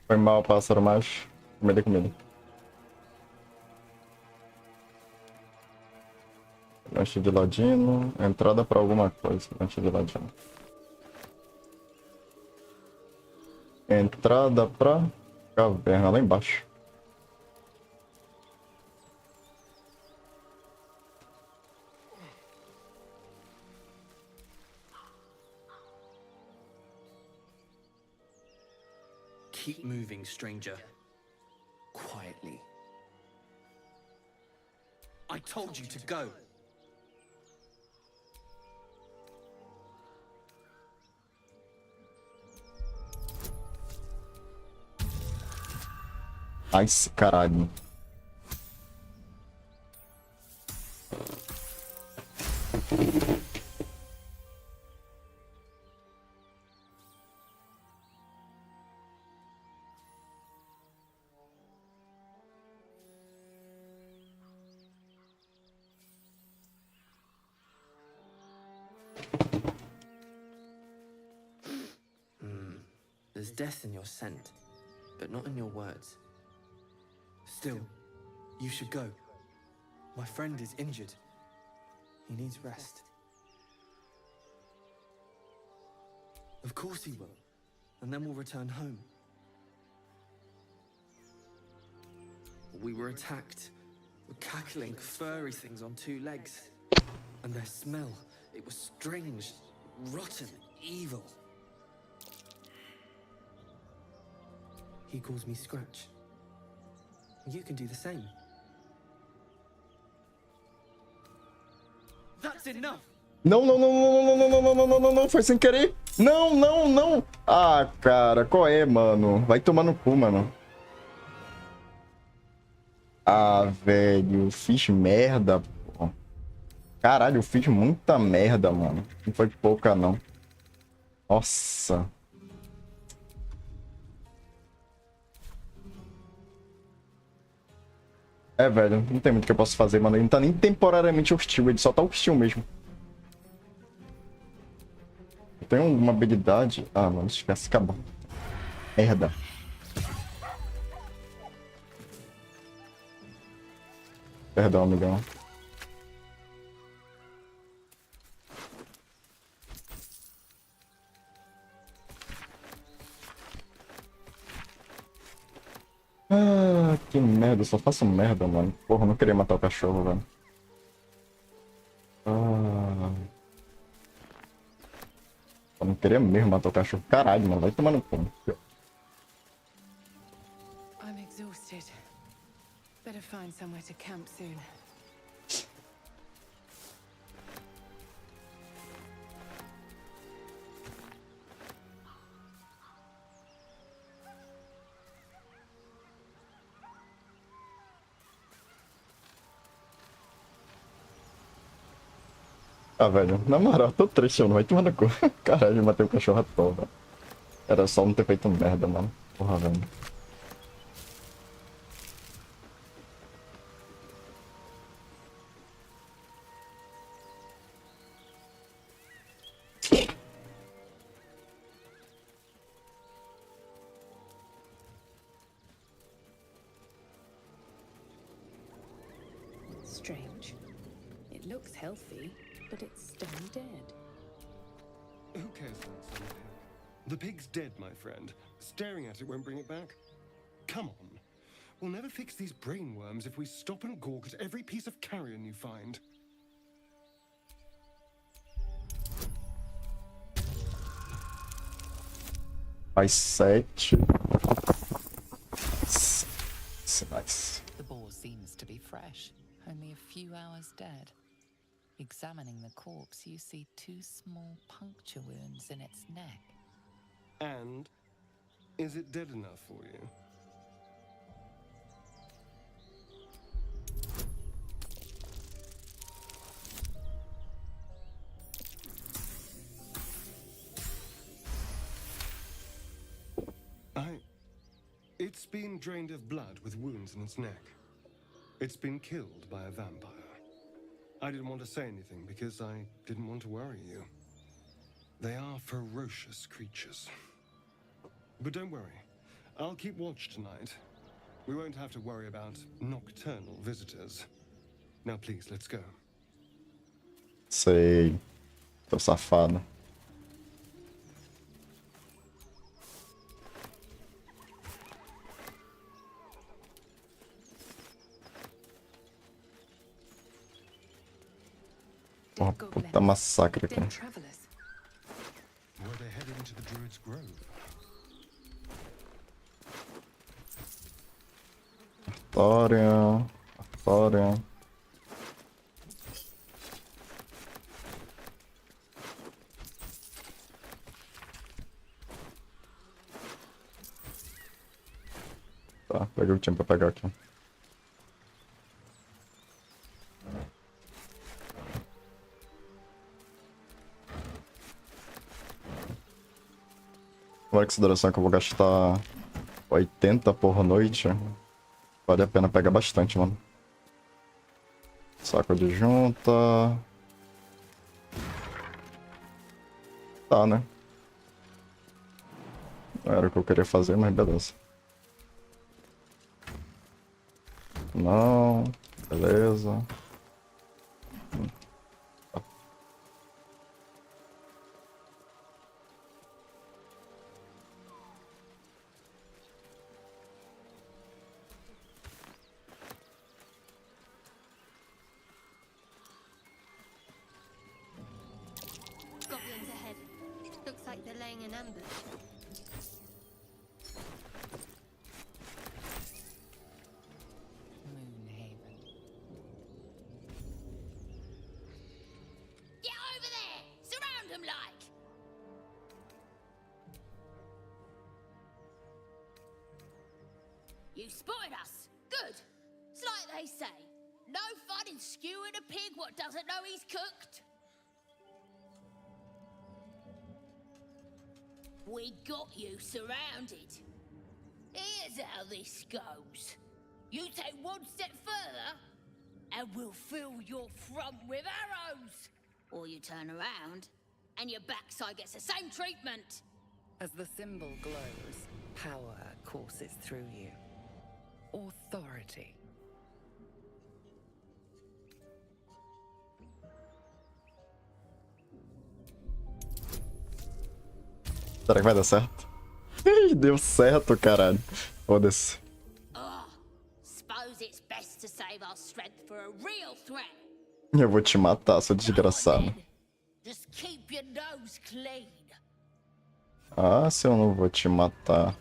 Foi mal, pássaro macho. Comida, comida. Lanche de ladino. Entrada pra alguma coisa. Lanche de ladino. Entrada pra caverna lá embaixo. Keep moving, stranger. Quietly. I told you to go. Nice, caralho. There's death in your scent, but not in your words. Still, you should go. My friend is injured. He needs rest. Of course he will. And then we'll return home. We were attacked. Cackling, furry things on two legs. And their smell, it was strange, rotten, evil. He calls me Scratch. You can do the same. That's enough! Não, não, não, não, não, não, não, não, não, não, não, não, foi sem querer. Não, não, não. Ah, cara, qual é, mano? Vai tomar no cu, mano. Ah, velho, fiz merda, pô. Caralho, eu fiz muita merda, mano. Não foi pouca, não. Nossa. É, velho, não tem muito que eu possa fazer, mano. Ele não tá nem temporariamente hostil, ele só tá hostil mesmo. Eu tenho uma habilidade... Ah, mano, esquece, acabou. Merda. Perdão, amigão. Ah, que merda, eu só faço merda, mano. Porra, eu não queria matar o cachorro, velho. Ah. Eu não queria mesmo matar o cachorro. Caralho, mano, vai tomar no cu. I'm exhausted. Better find somewhere to camp soon. Ah, velho, na moral, tô triste, eu não vai tomar no cu. Caralho, matei o cachorro à toa, velho. Era só não ter feito merda, mano. Porra, velho. Strange. It looks healthy, but it's stone dead. Who cares about some pig? The pig's dead, my friend. Staring at it won't bring it back. Come on. We'll never fix these brain worms if we stop and gawk at every piece of carrion you find. Mais 7. Nice. The boar seems to be fresh, only a few hours dead. Examining the corpse, you see 2 small puncture wounds in its neck. And is it dead enough for you? It's been drained of blood with wounds in its neck. It's been killed by a vampire. I didn't want to say anything because I didn't want to worry you. They are ferocious creatures. But don't worry, I'll keep watch tonight. We won't have to worry about nocturnal visitors. Now please, let's go. Sei. Tô safado. Porra, puta massacre, cara. Were they headed into the Druid's Grove? Artória. Artória. Tá, peguei o que tinha pra pegar aqui. Agora, consideração que eu vou gastar 80 por noite, vale a pena pegar bastante, mano. Saco de junta. Tá, né? Não era o que eu queria fazer, mas beleza. Não, beleza. Goblins ahead. Looks like they're laying an ambush. Moonhaven. Get over there! Surround them like! You spotted us. Good. It's like they say. No fun in skewing a pig what doesn't know he's cooked. We got you surrounded. Here's how this goes. You take one step further, and we'll fill your front with arrows. Or you turn around, and your backside gets the same treatment. As the symbol glows, power courses through you. Authority. Será que vai dar certo? Ih, deu certo, caralho. Foda-se. Suppose it's best to save our strength for a real threat. Eu vou te matar, seu desgraçado. Just keep your nose clean. Ah, se eu não vou te matar.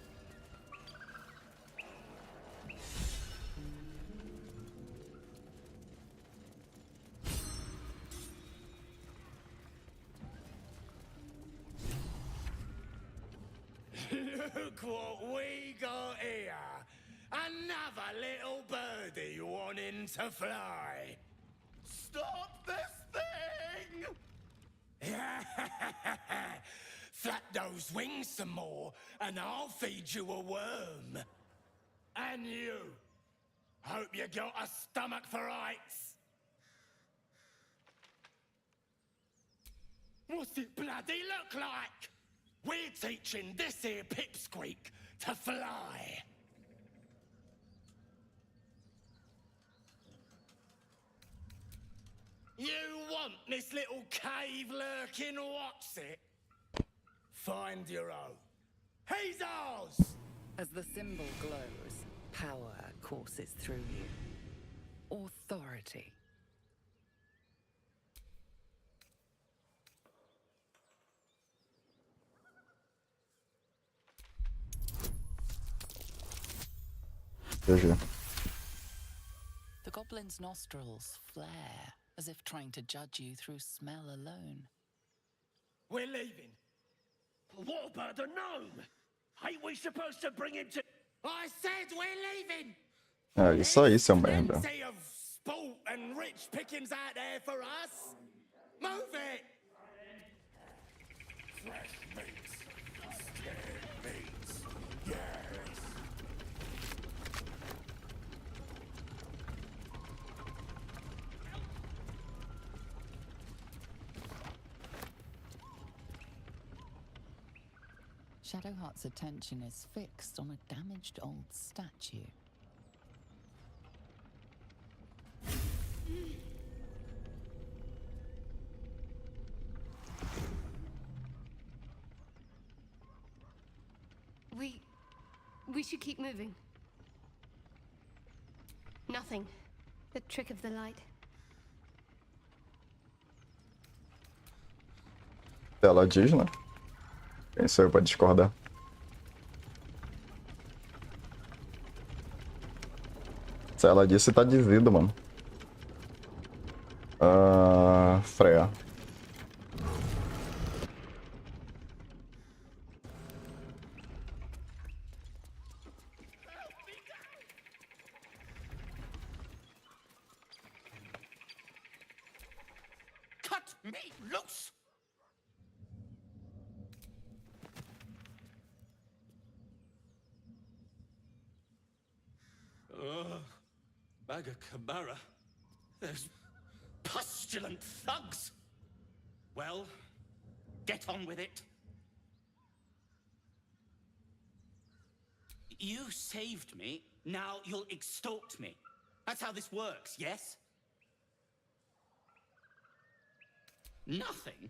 Look what we got here! Another little birdie wanting to fly! Stop this thing! Flap those wings some more, and I'll feed you a worm. And you. Hope you got a stomach for heights. What's it bloody look like? We're teaching this here pipsqueak to fly. You want this little cave lurking what's it? Find your own. He's ours! As the symbol glows, power courses through you. Authority. GG. The goblin's nostrils flare, as if trying to judge you through smell alone. We're leaving. What about the gnome? Ain't we supposed to bring him to... I said we're leaving! É, isso aí, seu merda. Plenty of sport and rich pickings out there for us. Move it! Fresh meats. Scared meats. Yes. Shadowheart's attention is fixed on a damaged old statue. We should keep moving. Nothing. The trick of the light. Ela diz, né? Quem sou eu pra discordar? Se ela disse, tá dizido, mano. Freia. Cut me loose! Bagacamara. Those pustulant thugs. Well, get on with it. You saved me, now you'll extort me. That's how this works, yes? Nothing?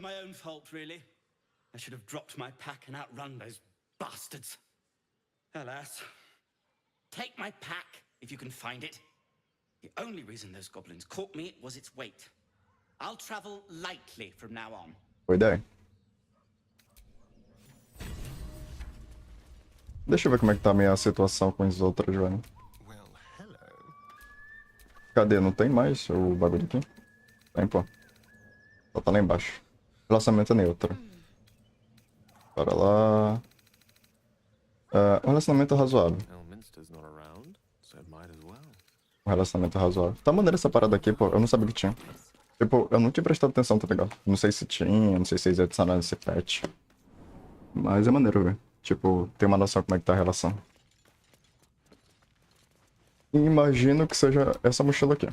My own fault, really. I should have dropped my pack and outrun those bastards. Alas. Take my pack, if you can find it. The only reason those goblins caught me was its weight. I'll travel lightly from now on. Boa ideia. Deixa eu ver como é que tá a minha situação com os outros, velho. Cadê? Não tem mais o bagulho aqui? Tem, pô. Só tá lá embaixo. Relacionamento neutro. Bora lá. Um relacionamento razoável. Um relacionamento razoável. Tá maneiro essa parada aqui, pô. Eu não sabia que tinha. Tipo, eu não tinha prestado atenção, tá ligado? Não sei se tinha, não sei se eles adicionaram esse patch. Mas é maneiro, velho. Tipo, tem uma noção como é que tá a relação. E imagino que seja essa mochila aqui.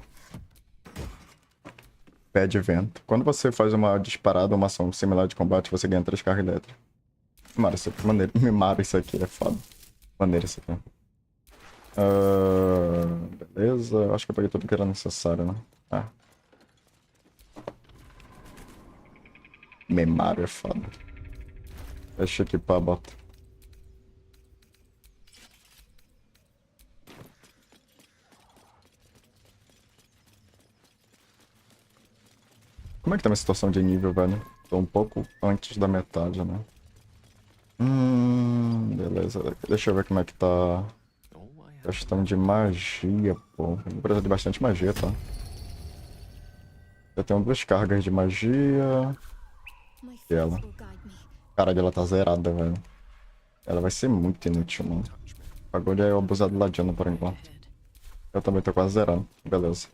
Pé de vento. Quando você faz uma disparada ou uma ação similar de combate, você ganha 3 cargas elétricas. Mano, isso aqui, maneiro. Mimaro isso aqui, é foda. Maneiro isso aqui. Beleza. Acho que eu peguei tudo que era necessário, né? Mimaro é foda. Deixa eu equipar a bota. Como é que tá a minha situação de nível, velho? Tô um pouco antes da metade, né? Beleza. Deixa eu ver como é que tá a questão de magia, pô. Eu preciso de bastante magia, tá? Eu tenho 2 cargas de magia. E ela? Caralho, ela tá zerada, velho. Ela vai ser muito inútil, mano. Agora é o abusado ladiano por enquanto. Eu também tô quase zerando. Beleza.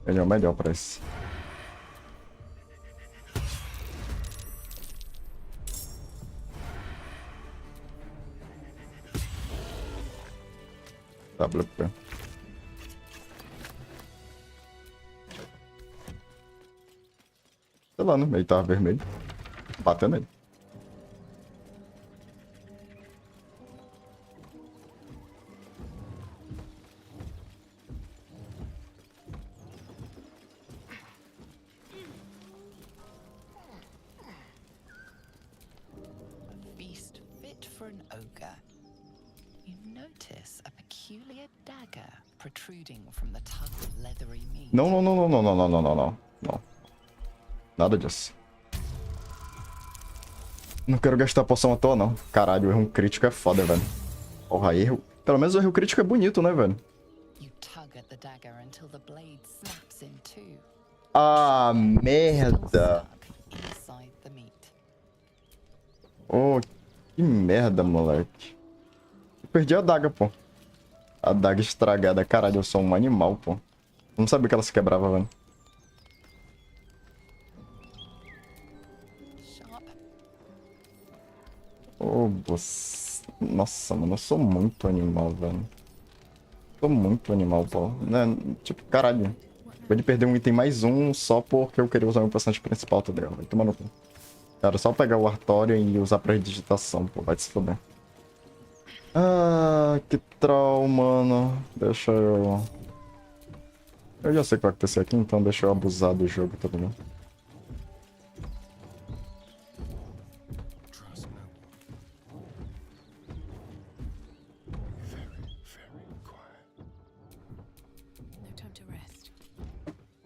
Ele é o melhor pra isso. WP. Sei lá, né? Ele tava vermelho. Bateu nele. Feast fit for an ogre. You notice a peculiar dagger protruding from the tub of leathery meat. Não, não, não, não, não, não, não, não, não, não. Não. Nada disso. Não quero gastar poção à toa, não. Caralho, o erro crítico é foda, velho. Porra, erro. Pelo menos o erro crítico é bonito, né, velho? You tug at the dagger until the blade snaps in two. Ah, merda. Inside the meat. Oh, que merda, moleque. Eu perdi a adaga, pô. A adaga estragada. Caralho, eu sou um animal, pô. Eu não sabia que ela se quebrava, velho. Oh, nossa, mano, eu sou muito animal, velho. Sou muito animal, pô. Né? Tipo, caralho. Acabei de perder um item mais um só porque eu queria usar o meu personagem principal, tá ligado? Vai tomar no cu. Cara, só pegar o Artório e usar pra digitação, pô. Vai se foder. Ah, que trauma, mano. Deixa eu... Eu já sei o que vai acontecer aqui, então deixa eu abusar do jogo, tá ligado? No time to rest.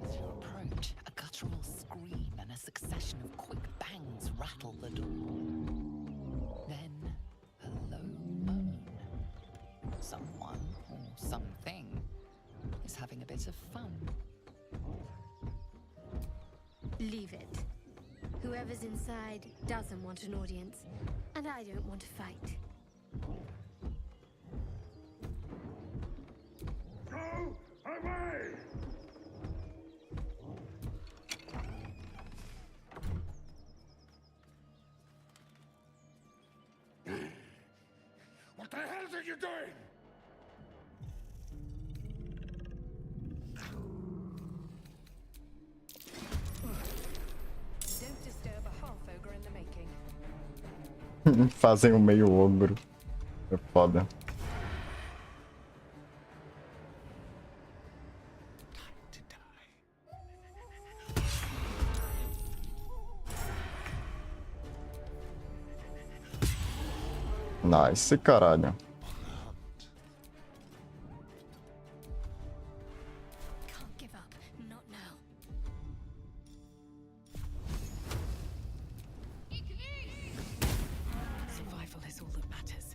As you approach, a guttural scream and a succession of quick bangs rattle the door. Then, a low moan. Someone, or something, is having a bit of fun. Leave it. Whoever's inside doesn't want an audience, and I don't want to fight. What the hell are you doing? Don't disturb a half ogre in the making. Fazem o meio ogro. É foda. Nice, caralho. Can't give up. Not now. Survival is all that matters.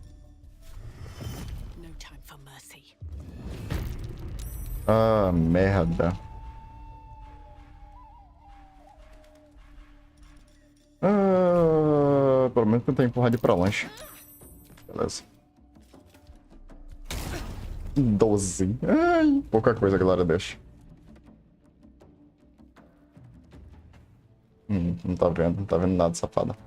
No time for mercy. Ah, merda. Ah, pelo menos tentar empurrar ele pra longe. Beleza. 12. Ai, pouca coisa, galera, deixa. Não tá vendo nada, safada.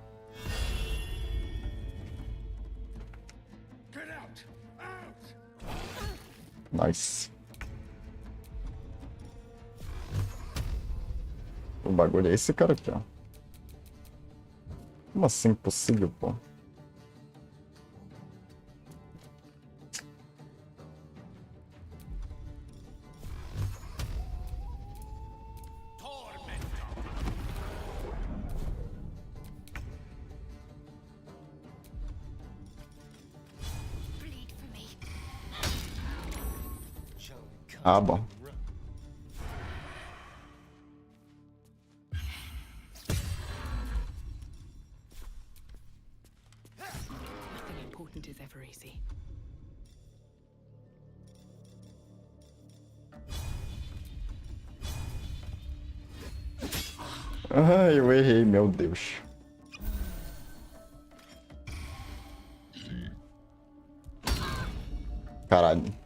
Nice. O bagulho é esse cara aqui, ó. Como assim impossível, pô? Ah, bom. Nothing important is ever easy. Ai, eu errei, meu Deus. Caralho.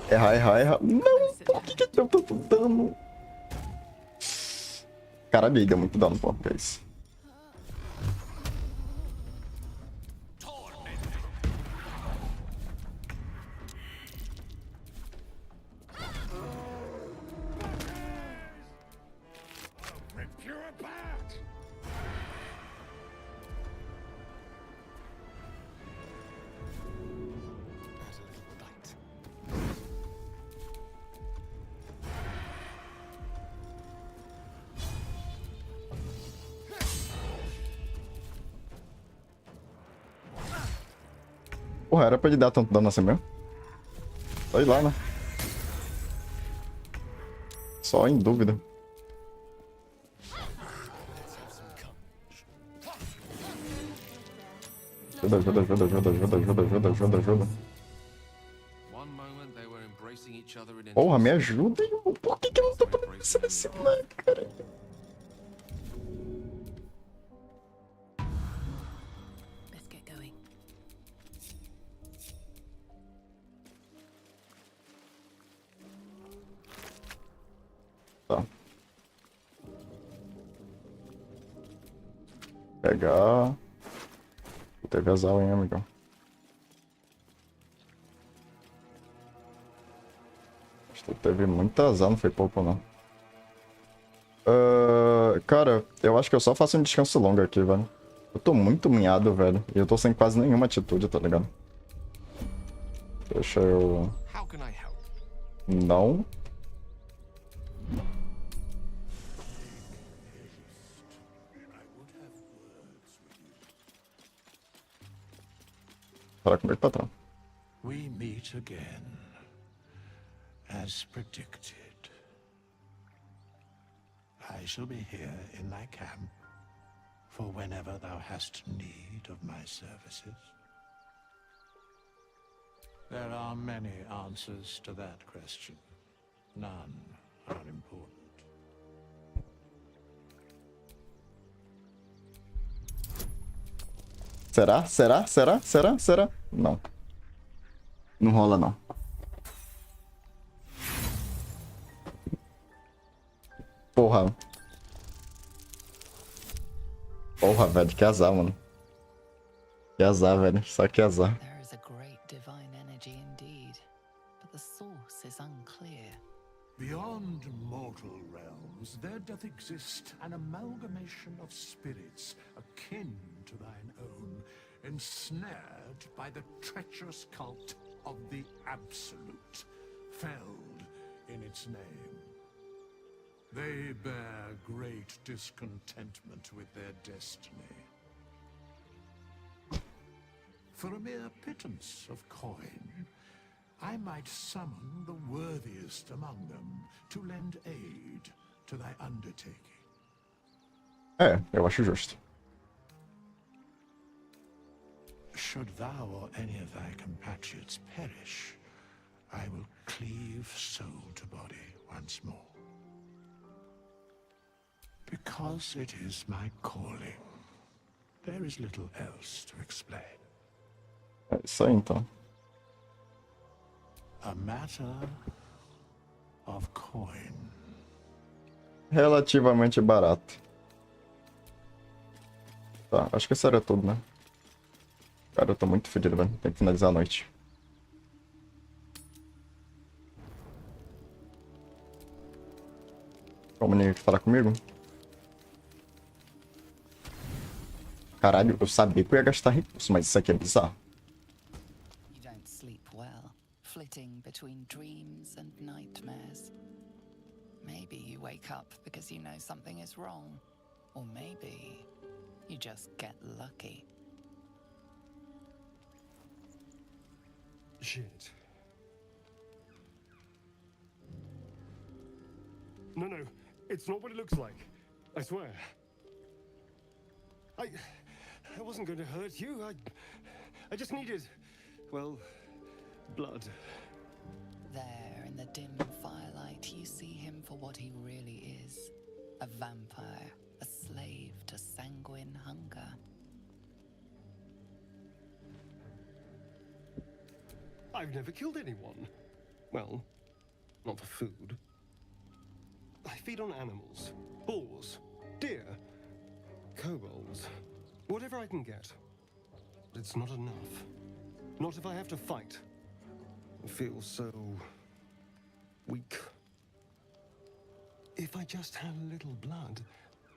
Errar. Não! que deu tanto dano? Caralho, aí deu muito dano, pô. Que é isso? Porra, era pra ele dar tanto dano assim mesmo? Sei lá, né? Só em dúvida. Ajuda, ajuda, ajuda, ajuda, ajuda, ajuda, ajuda, ajuda, ajuda. Porra, me ajuda, irmão. Por que eu não tô podendo ser esse moleque, cara? Let's get going. Tá. Pegar. Teve azar, hein, amigão. Acho que teve muito azar, não foi pouco, não. Cara, eu acho que eu só faço um descanso longo aqui, velho. Eu tô muito minhado, velho. E eu tô sem quase nenhuma atitude, tá ligado? Deixa eu... Não. Fala comigo, patrão. We meet again, as predicted. I shall be here in thy camp for whenever thou hast need of my services. There are many answers to that question. None are important. Será? Será? Será? Será? Será? Não. Não rola, não. Porra. Porra, velho. Que azar, mano. Que azar, velho. Só que azar. There is a great divine energy indeed, but the source is unclear. Beyond mortal realms, there doth exist an amalgamation of spirits akin to thine own, ensnared by the treacherous cult of the Absolute, felled in its name. They bear great discontentment with their destiny. For a mere pittance of coin, I might summon the worthiest among them to lend aid to thy undertaking. É, eu acho justo. Should thou or any of thy compatriots perish, I will cleave soul to body once more. Because it is my calling, there is little else to explain. É isso aí, então. A matter of coin. Relativamente barato. Tá, acho que isso era tudo, né? Cara, eu tô muito fedido, velho. Tem que finalizar a noite. Como ninguém quer falar comigo? Caralho, eu sabia que eu ia gastar recurso, mas isso aqui é bizarro. You don't sleep well, flitting between dreams and nightmares. Maybe you wake up because you know something is wrong. Or maybe you just get lucky. Shit. No, it's not what it looks like. I swear. I wasn't going to hurt you. I just needed, well, blood. There, in the dim firelight, you see him for what he really is. A vampire, a slave to sanguine hunger. I've never killed anyone. Well, not for food. I feed on animals, boars, deer, kobolds, whatever I can get. But it's not enough. Not if I have to fight. I feel so weak. If I just had a little blood,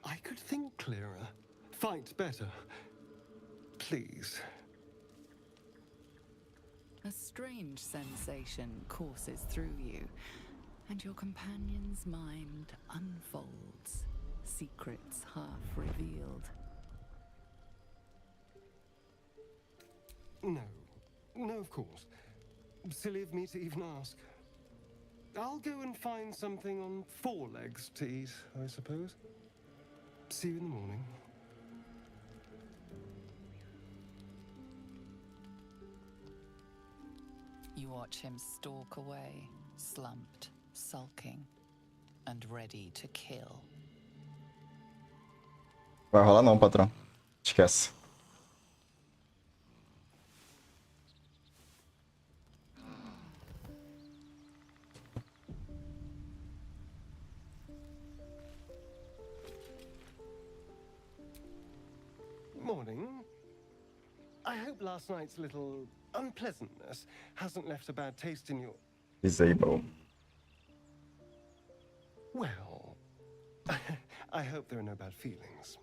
I could think clearer, fight better. Please. A strange sensation courses through you, and your companion's mind unfolds, secrets half revealed. No, of course. Silly of me to even ask. I'll go and find something on 4 legs to eat, I suppose. See you in the morning. You watch him stalk away, slumped, sulking, and ready to kill. Vai rolar não, patrão. Esquece. Morning. I hope last night's little unpleasantness hasn't left a bad taste in your... Disable. Well, I hope there are no bad feelings.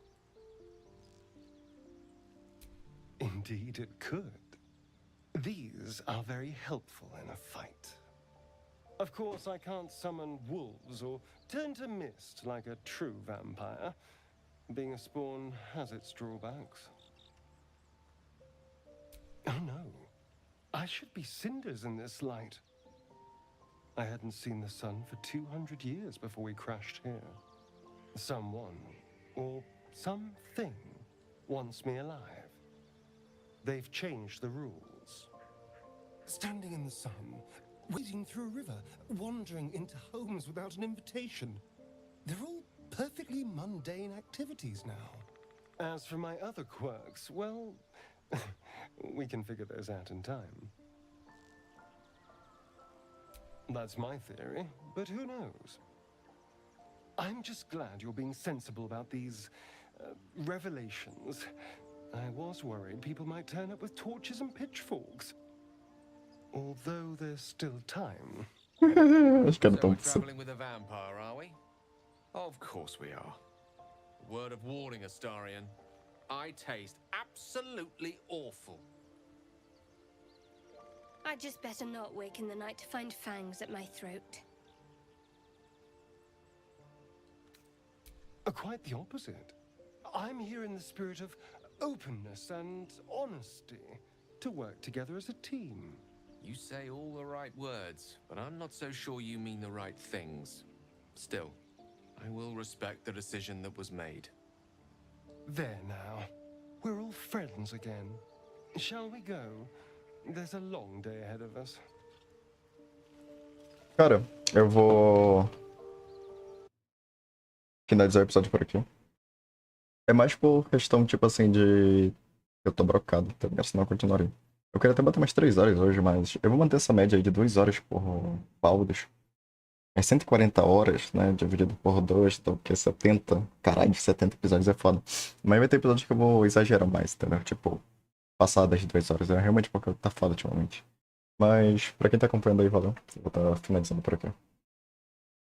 Indeed it could. These are very helpful in a fight. Of course, I can't summon wolves or turn to mist like a true vampire. Being a spawn has its drawbacks. Oh no. I should be cinders in this light. I hadn't seen the sun for 200 years before we crashed here. Someone, or something, wants me alive. They've changed the rules. Standing in the sun, wading through a river, wandering into homes without an invitation. They're all perfectly mundane activities now. As for my other quirks, well, we can figure those out in time. That's my theory, but who knows? I'm just glad you're being sensible about these revelations. I was worried people might turn up with torches and pitchforks. Although there's still time. Acho que era So tão we're possível. traveling with a vampire, are we? Of course we are. Word of warning, Astarion. I taste absolutely awful. I'd just better not wake in the night to find fangs at my throat. Quite the opposite. I'm here in the spirit of openness and honesty to work together as a team. You say all the right words, but I'm not so sure you mean the right things. Still, I will respect the decision that was made. There now. We're all friends again. Shall we go? There's a long day ahead of us. Cara, eu vou finalizar o episódio por aqui. É mais por questão, tipo assim, de... Eu tô brocado, tá ligado? Senão eu continuaria. Eu queria até bater umas 3 horas hoje, mas eu vou manter essa média aí de 2 horas por Baldus. É 140 horas, né? Dividido por 2, então que é 70. Caralho, 70 episódios é foda. Mas vai ter episódios que eu vou exagerar mais, entendeu? Tipo, passar das 2 horas. É realmente porque tá foda ultimamente. Mas, pra quem tá acompanhando aí, valeu. Eu vou estar finalizando por aqui.